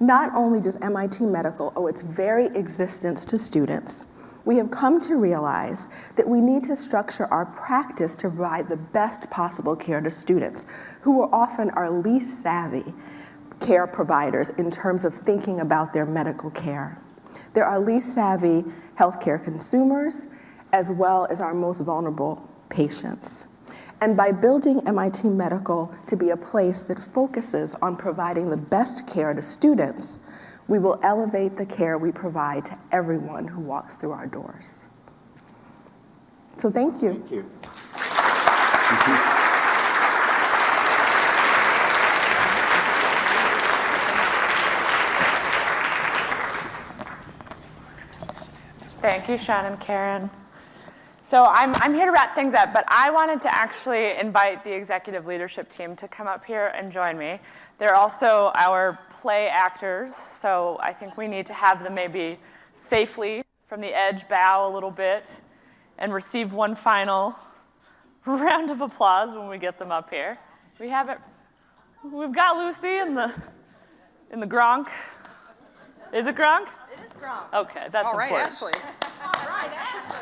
P: Not only does MIT Medical owe its very existence to students, we have come to realize that we need to structure our practice to provide the best possible care to students, who are often our least savvy care providers in terms of thinking about their medical care. They're our least savvy healthcare consumers, as well as our most vulnerable patients. And by building MIT Medical to be a place that focuses on providing the best care to students, we will elevate the care we provide to everyone who walks through our doors. So thank you.
O: Thank you.
D: Thank you, Sean and Karen. So I'm here to wrap things up, but I wanted to actually invite the executive leadership team to come up here and join me. They're also our play actors, so I think we need to have them maybe safely from the edge bow a little bit and receive one final round of applause when we get them up here. We have it. We've got Lucy in the Gronk. Is it Gronk?
Q: It is Gronk.
D: Okay, that's
Q: all right,
D: important.
Q: Ashley. All right, Ashley.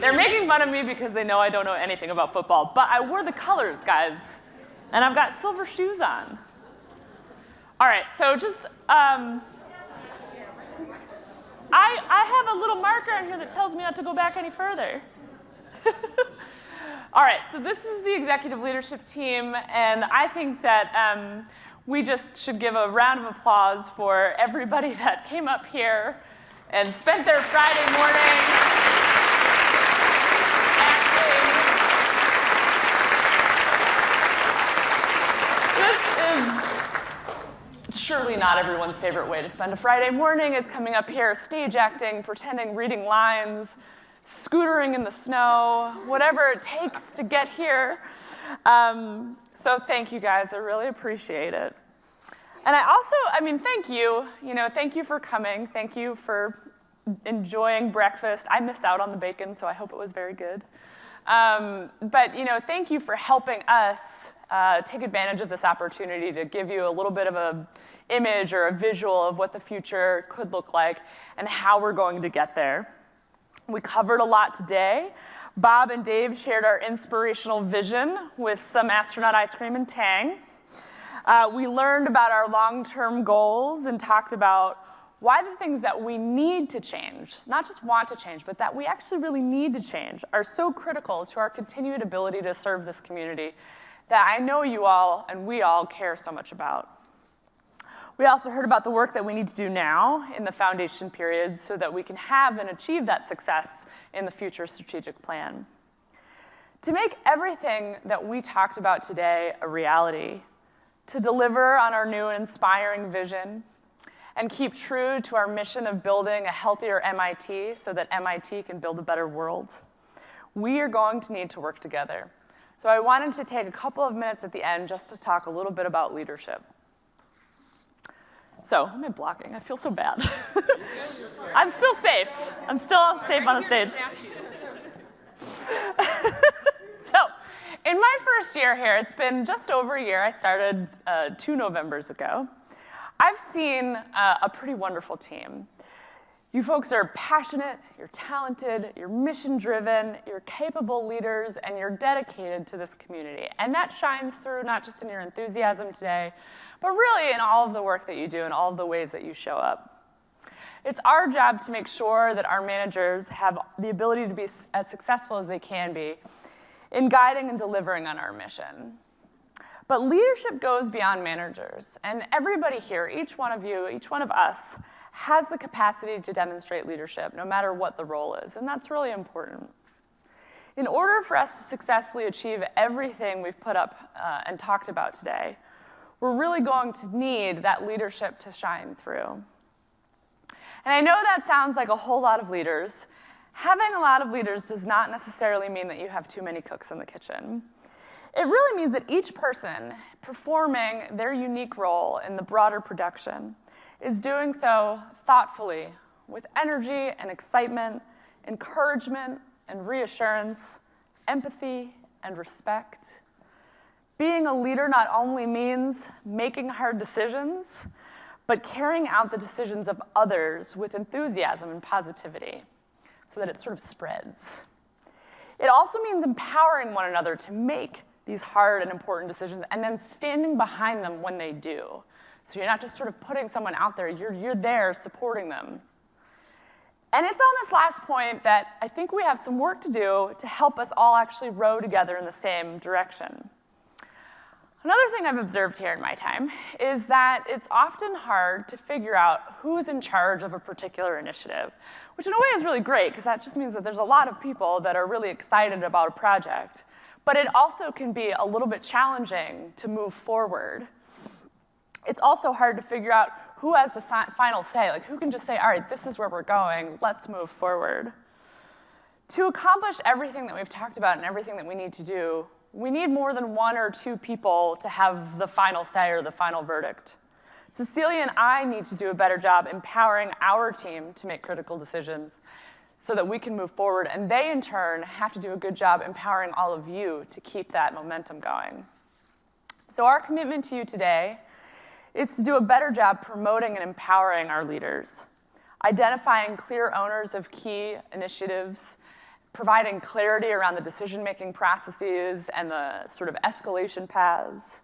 D: They're making fun of me because they know I don't know anything about football, but I wore the colors, guys, and I've got silver shoes on. All right, so just, I have a little marker on here that tells me not to go back any further. All right, so this is the executive leadership team, and I think that we just should give a round of applause for everybody that came up here and spent their Friday morning surely not everyone's favorite way to spend a Friday morning is coming up here, stage acting, pretending, reading lines, scootering in the snow, whatever it takes to get here. So thank you guys, I really appreciate it. And thank you. Thank you for coming. Thank you for enjoying breakfast. I missed out on the bacon, so I hope it was very good. But thank you for helping us take advantage of this opportunity to give you a little bit of an image or a visual of what the future could look like and how we're going to get there. We covered a lot today. Bob and Dave shared our inspirational vision with some astronaut ice cream and Tang. We learned about our long-term goals and talked about why the things that we need to change, not just want to change, but that we actually really need to change, are so critical to our continued ability to serve this community that I know you all and we all care so much about. We also heard about the work that we need to do now in the foundation periods so that we can have and achieve that success in the future strategic plan. To make everything that we talked about today a reality, to deliver on our new and inspiring vision, and keep true to our mission of building a healthier MIT so that MIT can build a better world, we are going to need to work together. So I wanted to take a couple of minutes at the end just to talk a little bit about leadership. So, am I blocking? I feel so bad. I'm still safe. I'm still safe on the stage. So, in my first year here, it's been just over a year. I started 2 Novembers ago. I've seen a pretty wonderful team. You folks are passionate, you're talented, you're mission-driven, you're capable leaders, and you're dedicated to this community. And that shines through not just in your enthusiasm today, but really in all of the work that you do and all of the ways that you show up. It's our job to make sure that our managers have the ability to be as successful as they can be in guiding and delivering on our mission. But leadership goes beyond managers, and everybody here, each one of you, each one of us, has the capacity to demonstrate leadership, no matter what the role is, and that's really important. In order for us to successfully achieve everything we've put up and talked about today, we're really going to need that leadership to shine through. And I know that sounds like a whole lot of leaders. Having a lot of leaders does not necessarily mean that you have too many cooks in the kitchen. It really means that each person performing their unique role in the broader production is doing so thoughtfully, with energy and excitement, encouragement and reassurance, empathy and respect. Being a leader not only means making hard decisions, but carrying out the decisions of others with enthusiasm and positivity so that it sort of spreads. It also means empowering one another to make these hard and important decisions and then standing behind them when they do. So you're not just sort of putting someone out there, you're there supporting them. And it's on this last point that I think we have some work to do to help us all actually row together in the same direction. Another thing I've observed here in my time is that it's often hard to figure out who's in charge of a particular initiative, which in a way is really great because that just means that there's a lot of people that are really excited about a project. But it also can be a little bit challenging to move forward. It's also hard to figure out who has the final say, like who can just say, all right, this is where we're going, let's move forward. To accomplish everything that we've talked about and everything that we need to do, we need more than 1 or 2 people to have the final say or the final verdict. Cecilia and I need to do a better job empowering our team to make critical decisions so that we can move forward, and they in turn have to do a good job empowering all of you to keep that momentum going. So our commitment to you today is to do a better job promoting and empowering our leaders, identifying clear owners of key initiatives, providing clarity around the decision-making processes and the sort of escalation paths.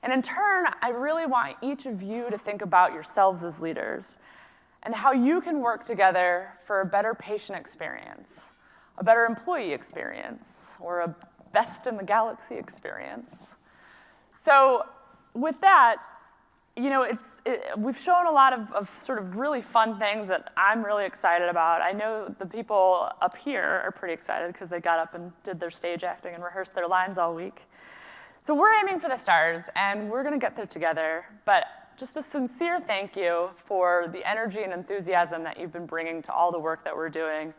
D: And in turn, I really want each of you to think about yourselves as leaders and how you can work together for a better patient experience, a better employee experience, or a best in the galaxy experience. So with that, you know, we've shown a lot of sort of really fun things that I'm really excited about. I know the people up here are pretty excited because they got up and did their stage acting and rehearsed their lines all week. So we're aiming for the stars, and we're going to get there together. But just a sincere thank you for the energy and enthusiasm that you've been bringing to all the work that we're doing.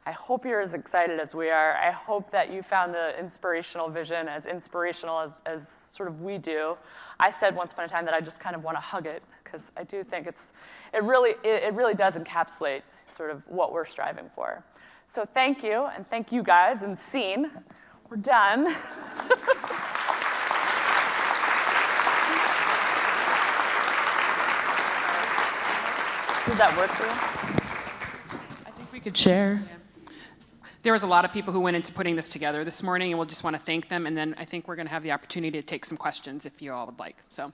D: I hope you're as excited as we are. I hope that you found the inspirational vision as inspirational as sort of we do. I said once upon a time that I just kind of want to hug it, because I do think it really does encapsulate sort of what we're striving for. So thank you, and thank you guys, and scene. We're done. Does that work for you?
A: I think we could share. There was a lot of people who went into putting this together this morning, and we'll just want to thank them. And then I think we're going to have the opportunity to take some questions if you all would like. So,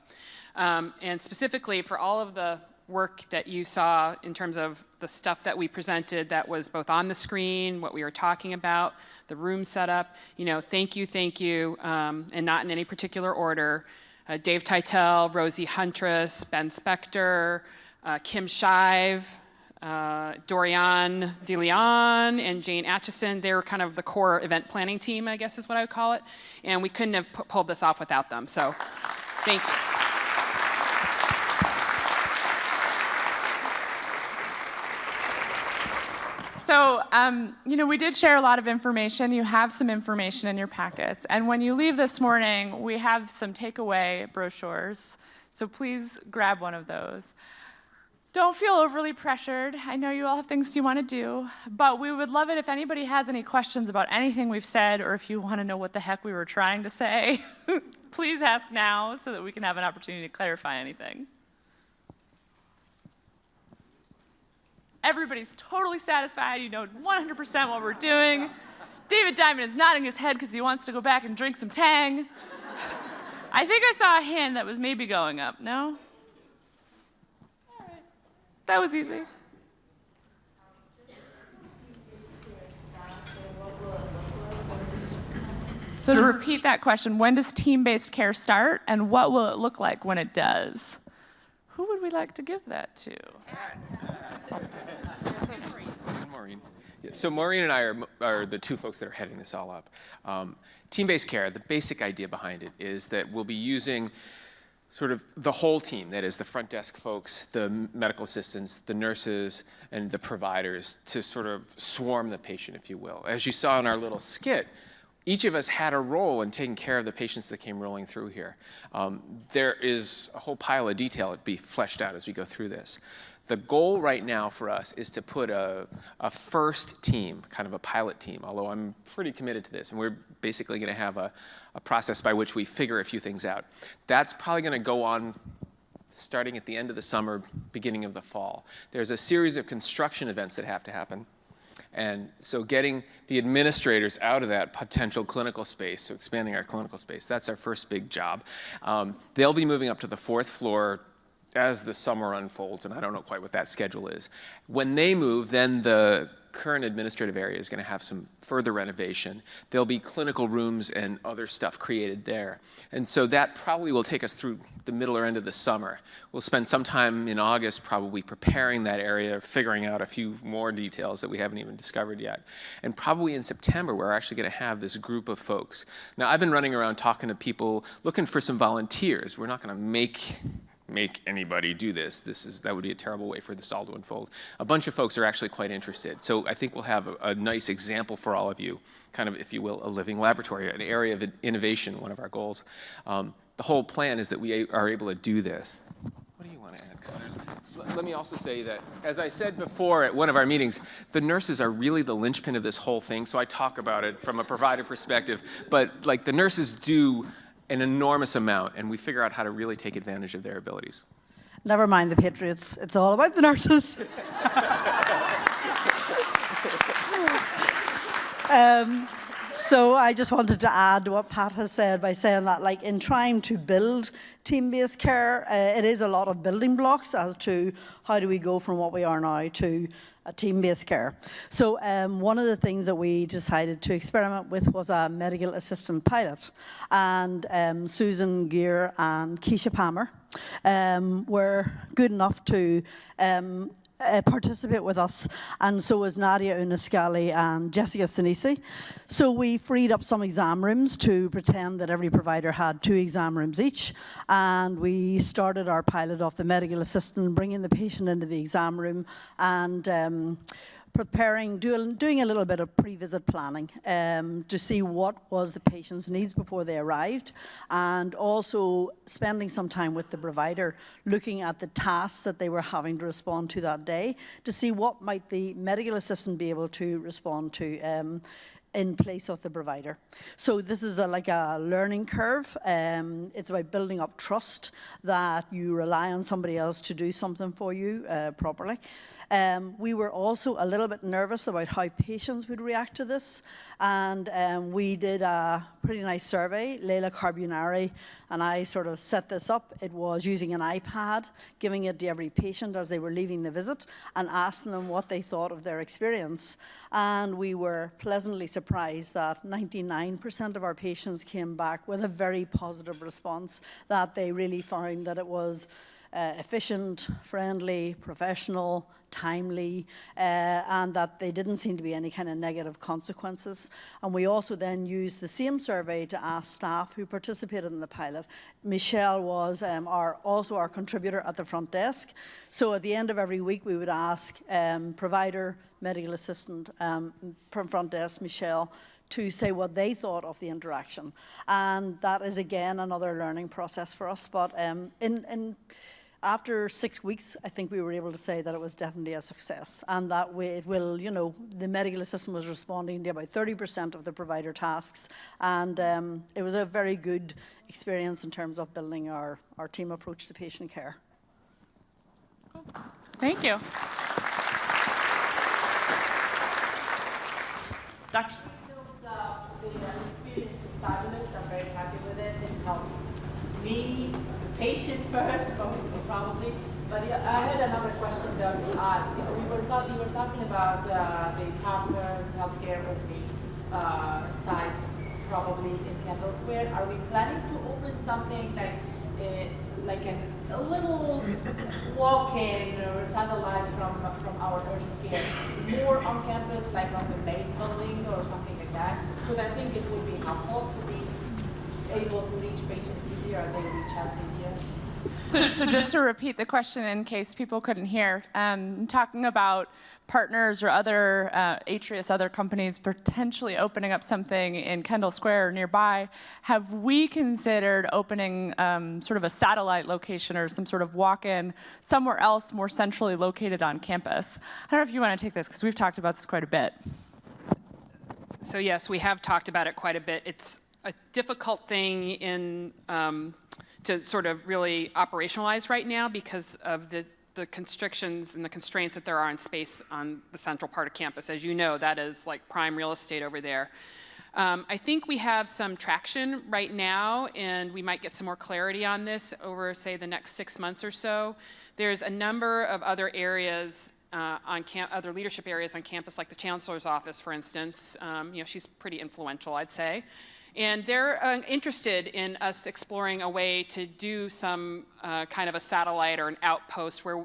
A: and specifically for all of the work that you saw in terms of the stuff that we presented that was both on the screen, what we were talking about, the room setup, you know, thank you, and not in any particular order. Dave Titel, Rosie Huntress, Ben Spector, Kim Shive, Dorian DeLeon, and Jane Atchison. They're kind of the core event planning team, I guess is what I would call it. And we couldn't have pulled this off without them. So thank you.
D: So, you know, we did share a lot of information. You have some information in your packets. And when you leave this morning, we have some takeaway brochures. So please grab one of those. Don't feel overly pressured. I know you all have things you want to do, but we would love it if anybody has any questions about anything we've said, or if you want to know what the heck we were trying to say, please ask now so that we can have an opportunity to clarify anything. Everybody's totally satisfied. You know 100% what we're doing. David Diamond is nodding his head because he wants to go back and drink some Tang. I think I saw a hand that was maybe going up. No? That was easy. So to repeat that question, when does team-based care start, and what will it look like when it does? Who would we like to give that to?
I: Maureen. Yeah, so Maureen and I are the two folks that are heading this all up. Team-based care, the basic idea behind it is that we'll be using sort of the whole team, that is the front desk folks, the medical assistants, the nurses, and the providers to sort of swarm the patient, if you will. As you saw in our little skit, each of us had a role in taking care of the patients that came rolling through here. There is a whole pile of detail to be fleshed out as we go through this. The goal right now for us is to put a first team, kind of a pilot team, although I'm pretty committed to this, and we're basically going to have a process by which we figure a few things out. That's probably going to go on starting at the end of the summer, beginning of the fall. There's a series of construction events that have to happen. And so getting the administrators out of that potential clinical space, so expanding our clinical space, that's our first big job. They'll be moving up to the 4th floor as the summer unfolds, and I don't know quite what that schedule is. When they move, then the current administrative area is going to have some further renovation. There'll be clinical rooms and other stuff created there. And so that probably will take us through the middle or end of the summer. We'll spend some time in August probably preparing that area, figuring out a few more details that we haven't even discovered yet. And probably in September, we're actually going to have this group of folks. Now, I've been running around talking to people, looking for some volunteers. We're not going to make make anybody do this. That would be a terrible way for this all to unfold. A bunch of folks are actually quite interested. So I think we'll have a nice example for all of you, kind of, if you will, a living laboratory, an area of innovation, one of our goals. The whole plan is that we are able to do this. What do you want to add? 'Cause let me also say that, as I said before at one of our meetings, the nurses are really the linchpin of this whole thing. So I talk about it from a provider perspective, but like the nurses do an enormous amount, and we figure out how to really take advantage of their abilities.
J: Never mind the Patriots. It's all about the nurses. So I just wanted to add to what Pat has said by saying that, like, in trying to build team-based care, it is a lot of building blocks as to how do we go from what we are now to a team-based care. So one of the things that we decided to experiment with was a medical assistant pilot. And Susan Gear and Keisha Palmer were good enough to participate with us, and so was Nadia Uniscali and Jessica Sinisi. So we freed up some exam rooms to pretend that every provider had 2 exam rooms each, and we started our pilot off the medical assistant, bringing the patient into the exam room and doing a little bit of pre-visit planning to see what was the patient's needs before they arrived, and also spending some time with the provider looking at the tasks that they were having to respond to that day to see what might the medical assistant be able to respond to in place of the provider. So this is like a learning curve. It's about building up trust that you rely on somebody else to do something for you properly. We were also a little bit nervous about how patients would react to this, and we did a pretty nice survey. Leila Carbonari and I sort of set this up. It was using an iPad, giving it to every patient as they were leaving the visit, and asking them what they thought of their experience. And we were pleasantly surprised that 99% of our patients came back with a very positive response, that they really found that it was efficient, friendly, professional, timely, and that they didn't seem to be any kind of negative consequences. And we also then used the same survey to ask staff who participated in the pilot. Michelle was also our contributor at the front desk. So at the end of every week, we would ask provider, medical assistant, from front desk, Michelle, to say what they thought of the interaction. And that is, again, another learning process for us. But after 6 weeks, I think we were able to say that it was definitely a success, and that way it will, the medical assistant was responding to about 30% of the provider tasks, and it was a very good experience in terms of building our team approach to patient care.
D: Thank you. Dr.
R: The experience is fabulous. I'm very happy with it. It helps me, the patient first, probably. But I had another question that we asked. You were talking about the campus healthcare outreach sites, probably in Kendall Square. Are we planning to open something like a little walk-in or satellite from our urgent care, more on campus, like on the main building or something like that? Because I think it would be helpful to be able to reach patients easier, or they reach us easier.
D: So just to repeat the question in case people couldn't hear, talking about partners or other Atrius, other companies potentially opening up something in Kendall Square or nearby, have we considered opening sort of a satellite location or some sort of walk-in somewhere else more centrally located on campus? I don't know if you want to take this, because we've talked about this quite a bit.
A: So yes, we have talked about it quite a bit. It's a difficult thing to sort of really operationalize right now because of the constrictions and the constraints that there are in space on the central part of campus. As you know, that is like prime real estate over there. I think we have some traction right now, and we might get some more clarity on this over, say, the next 6 months or so. There's a number of other areas other leadership areas on campus, like the chancellor's office, for instance. She's pretty influential, I'd say. And they're interested in us exploring a way to do some kind of a satellite or an outpost where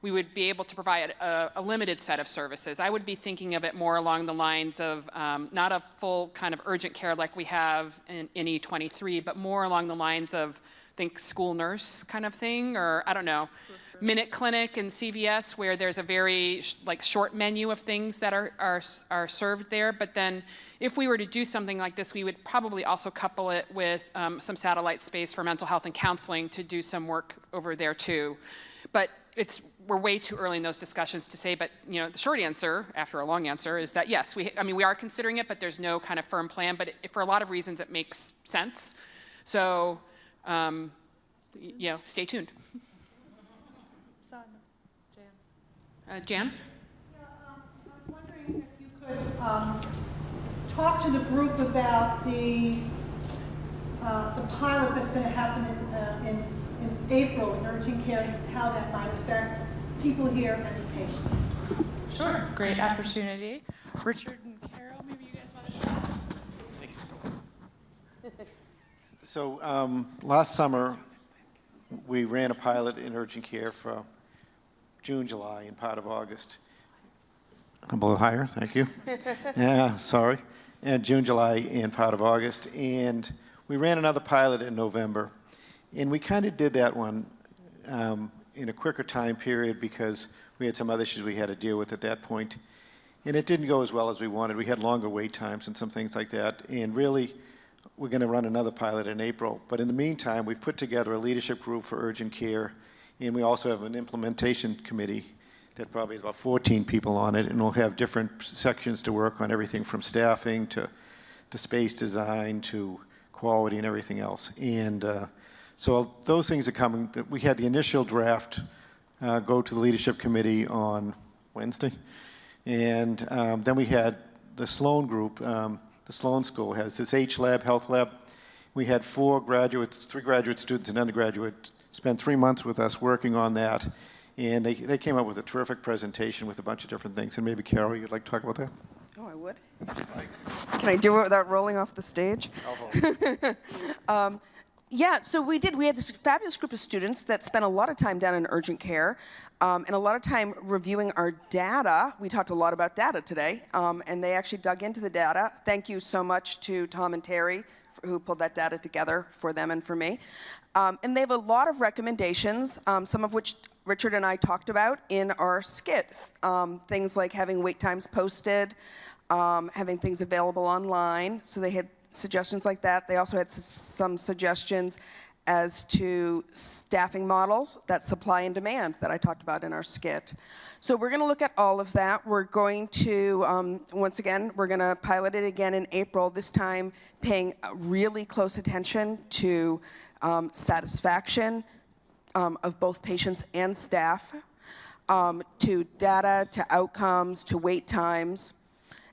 A: we would be able to provide a limited set of services. I would be thinking of it more along the lines of not a full kind of urgent care like we have in E23, but more along the lines of, think school nurse kind of thing, or I don't know, Minute Clinic and CVS, where there's a very short menu of things that are served there. But then if we were to do something like this, we would probably also couple it with some satellite space for mental health and counseling to do some work over there too. But we're way too early in those discussions to say, but the short answer, after a long answer, is that yes, we are considering it, but there's no kind of firm plan. But for a lot of reasons, it makes sense. So, stay tuned. Jan?
J: Yeah, I was wondering if you could talk to the group about the pilot that's going to happen in April in urgent care, and how that might affect people here and the patients.
D: Sure, great opportunity. Richard and Carol, maybe you guys want to share?
H: So last summer, we ran a pilot in urgent care for June, July, and part of August. I'm a little higher, thank you. Yeah, sorry. And June, July, and part of August. And we ran another pilot in November. And we kind of did that one in a quicker time period because we had some other issues we had to deal with at that point. And it didn't go as well as we wanted. We had longer wait times and some things like that. And really, we're going to run another pilot in April. But in the meantime, we've put together a leadership group for urgent care. And we also have an implementation committee that probably has about 14 people on it. And we'll have different sections to work on, everything from staffing to space design to quality and everything else. And so those things are coming. We had the initial draft go to the leadership committee on Wednesday. And then we had the Sloan group. The Sloan School has this H-Lab, Health Lab. We had 3 graduate students and undergraduates spend 3 months with us working on that. And they came up with a terrific presentation with a bunch of different things. And maybe, Carol, you'd like to talk about that?
F: Oh, I would. Can I do it without rolling off the stage? Yeah, so we did. We had this fabulous group of students that spent a lot of time down in urgent care and a lot of time reviewing our data. We talked a lot about data today, and they actually dug into the data. Thank you so much to Tom and Terry, who pulled that data together for them and for me. And they have a lot of recommendations, some of which Richard and I talked about in our skit. Things like having wait times posted, having things available online. So they had suggestions like that. They also had some suggestions as to staffing models, that supply and demand that I talked about in our skit. So we're going to look at all of that. We're going to, once again, we're going to pilot it again in April, this time paying really close attention to satisfaction of both patients and staff, to data, to outcomes, to wait times,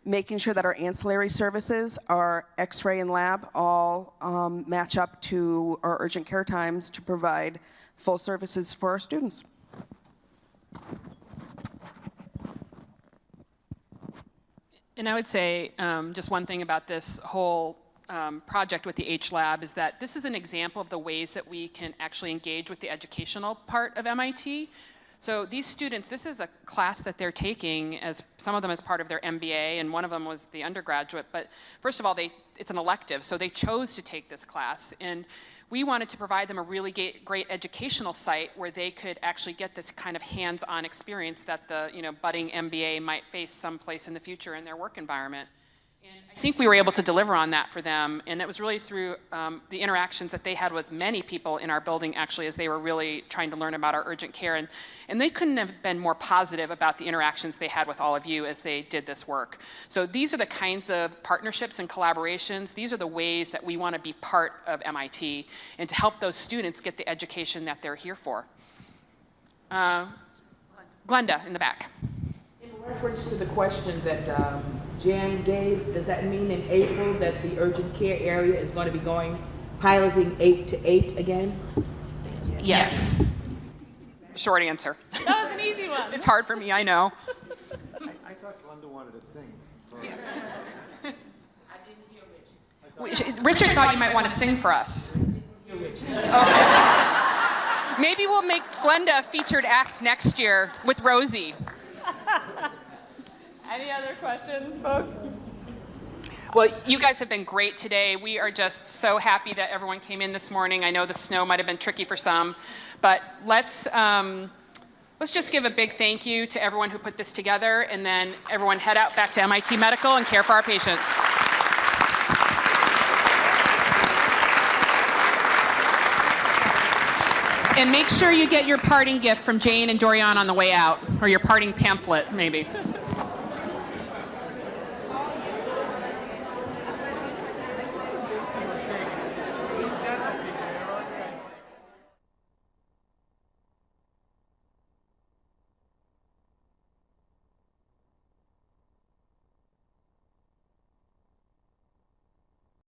F: making sure that our ancillary services, our X-ray and lab, all match up to our urgent care times to provide full services for our students.
A: And I would say just one thing about this whole project with the H-Lab is that this is an example of the ways that we can actually engage with the educational part of MIT. So these students, this is a class that they're taking, as some of them as part of their MBA, and one of them was the undergraduate. But first of all, it's an elective, so they chose to take this class. And we wanted to provide them a really great educational site where they could actually get this kind of hands-on experience that the budding MBA might face someplace in the future in their work environment. And I think we were able to deliver on that for them, and that was really through the interactions that they had with many people in our building, actually, as they were really trying to learn about our urgent care. And they couldn't have been more positive about the interactions they had with all of you as they did this work. So these are the kinds of partnerships and collaborations. These are the ways that we want to be part of MIT and to help those students get the education that they're here for. Glenda, in the back.
S: In reference to the question that Jan gave, does that mean in April that the urgent care area is going to be piloting 8 to 8 again?
A: Yes. Short answer.
D: That was an easy one.
A: It's hard for me, I know.
H: I thought Glenda wanted to sing.
A: Yeah. Richard thought you might want to sing for us.
S: Richard.
A: Okay. Maybe we'll make Glenda a featured act next year with Rosie.
D: Any other questions, folks?
A: Well, you guys have been great today. We are just so happy that everyone came in this morning. I know the snow might have been tricky for some, but let's just give a big thank you to everyone who put this together, and then everyone head out back to MIT Medical and care for our patients. And make sure you get your parting gift from Jane and Dorian on the way out, or your parting pamphlet, maybe.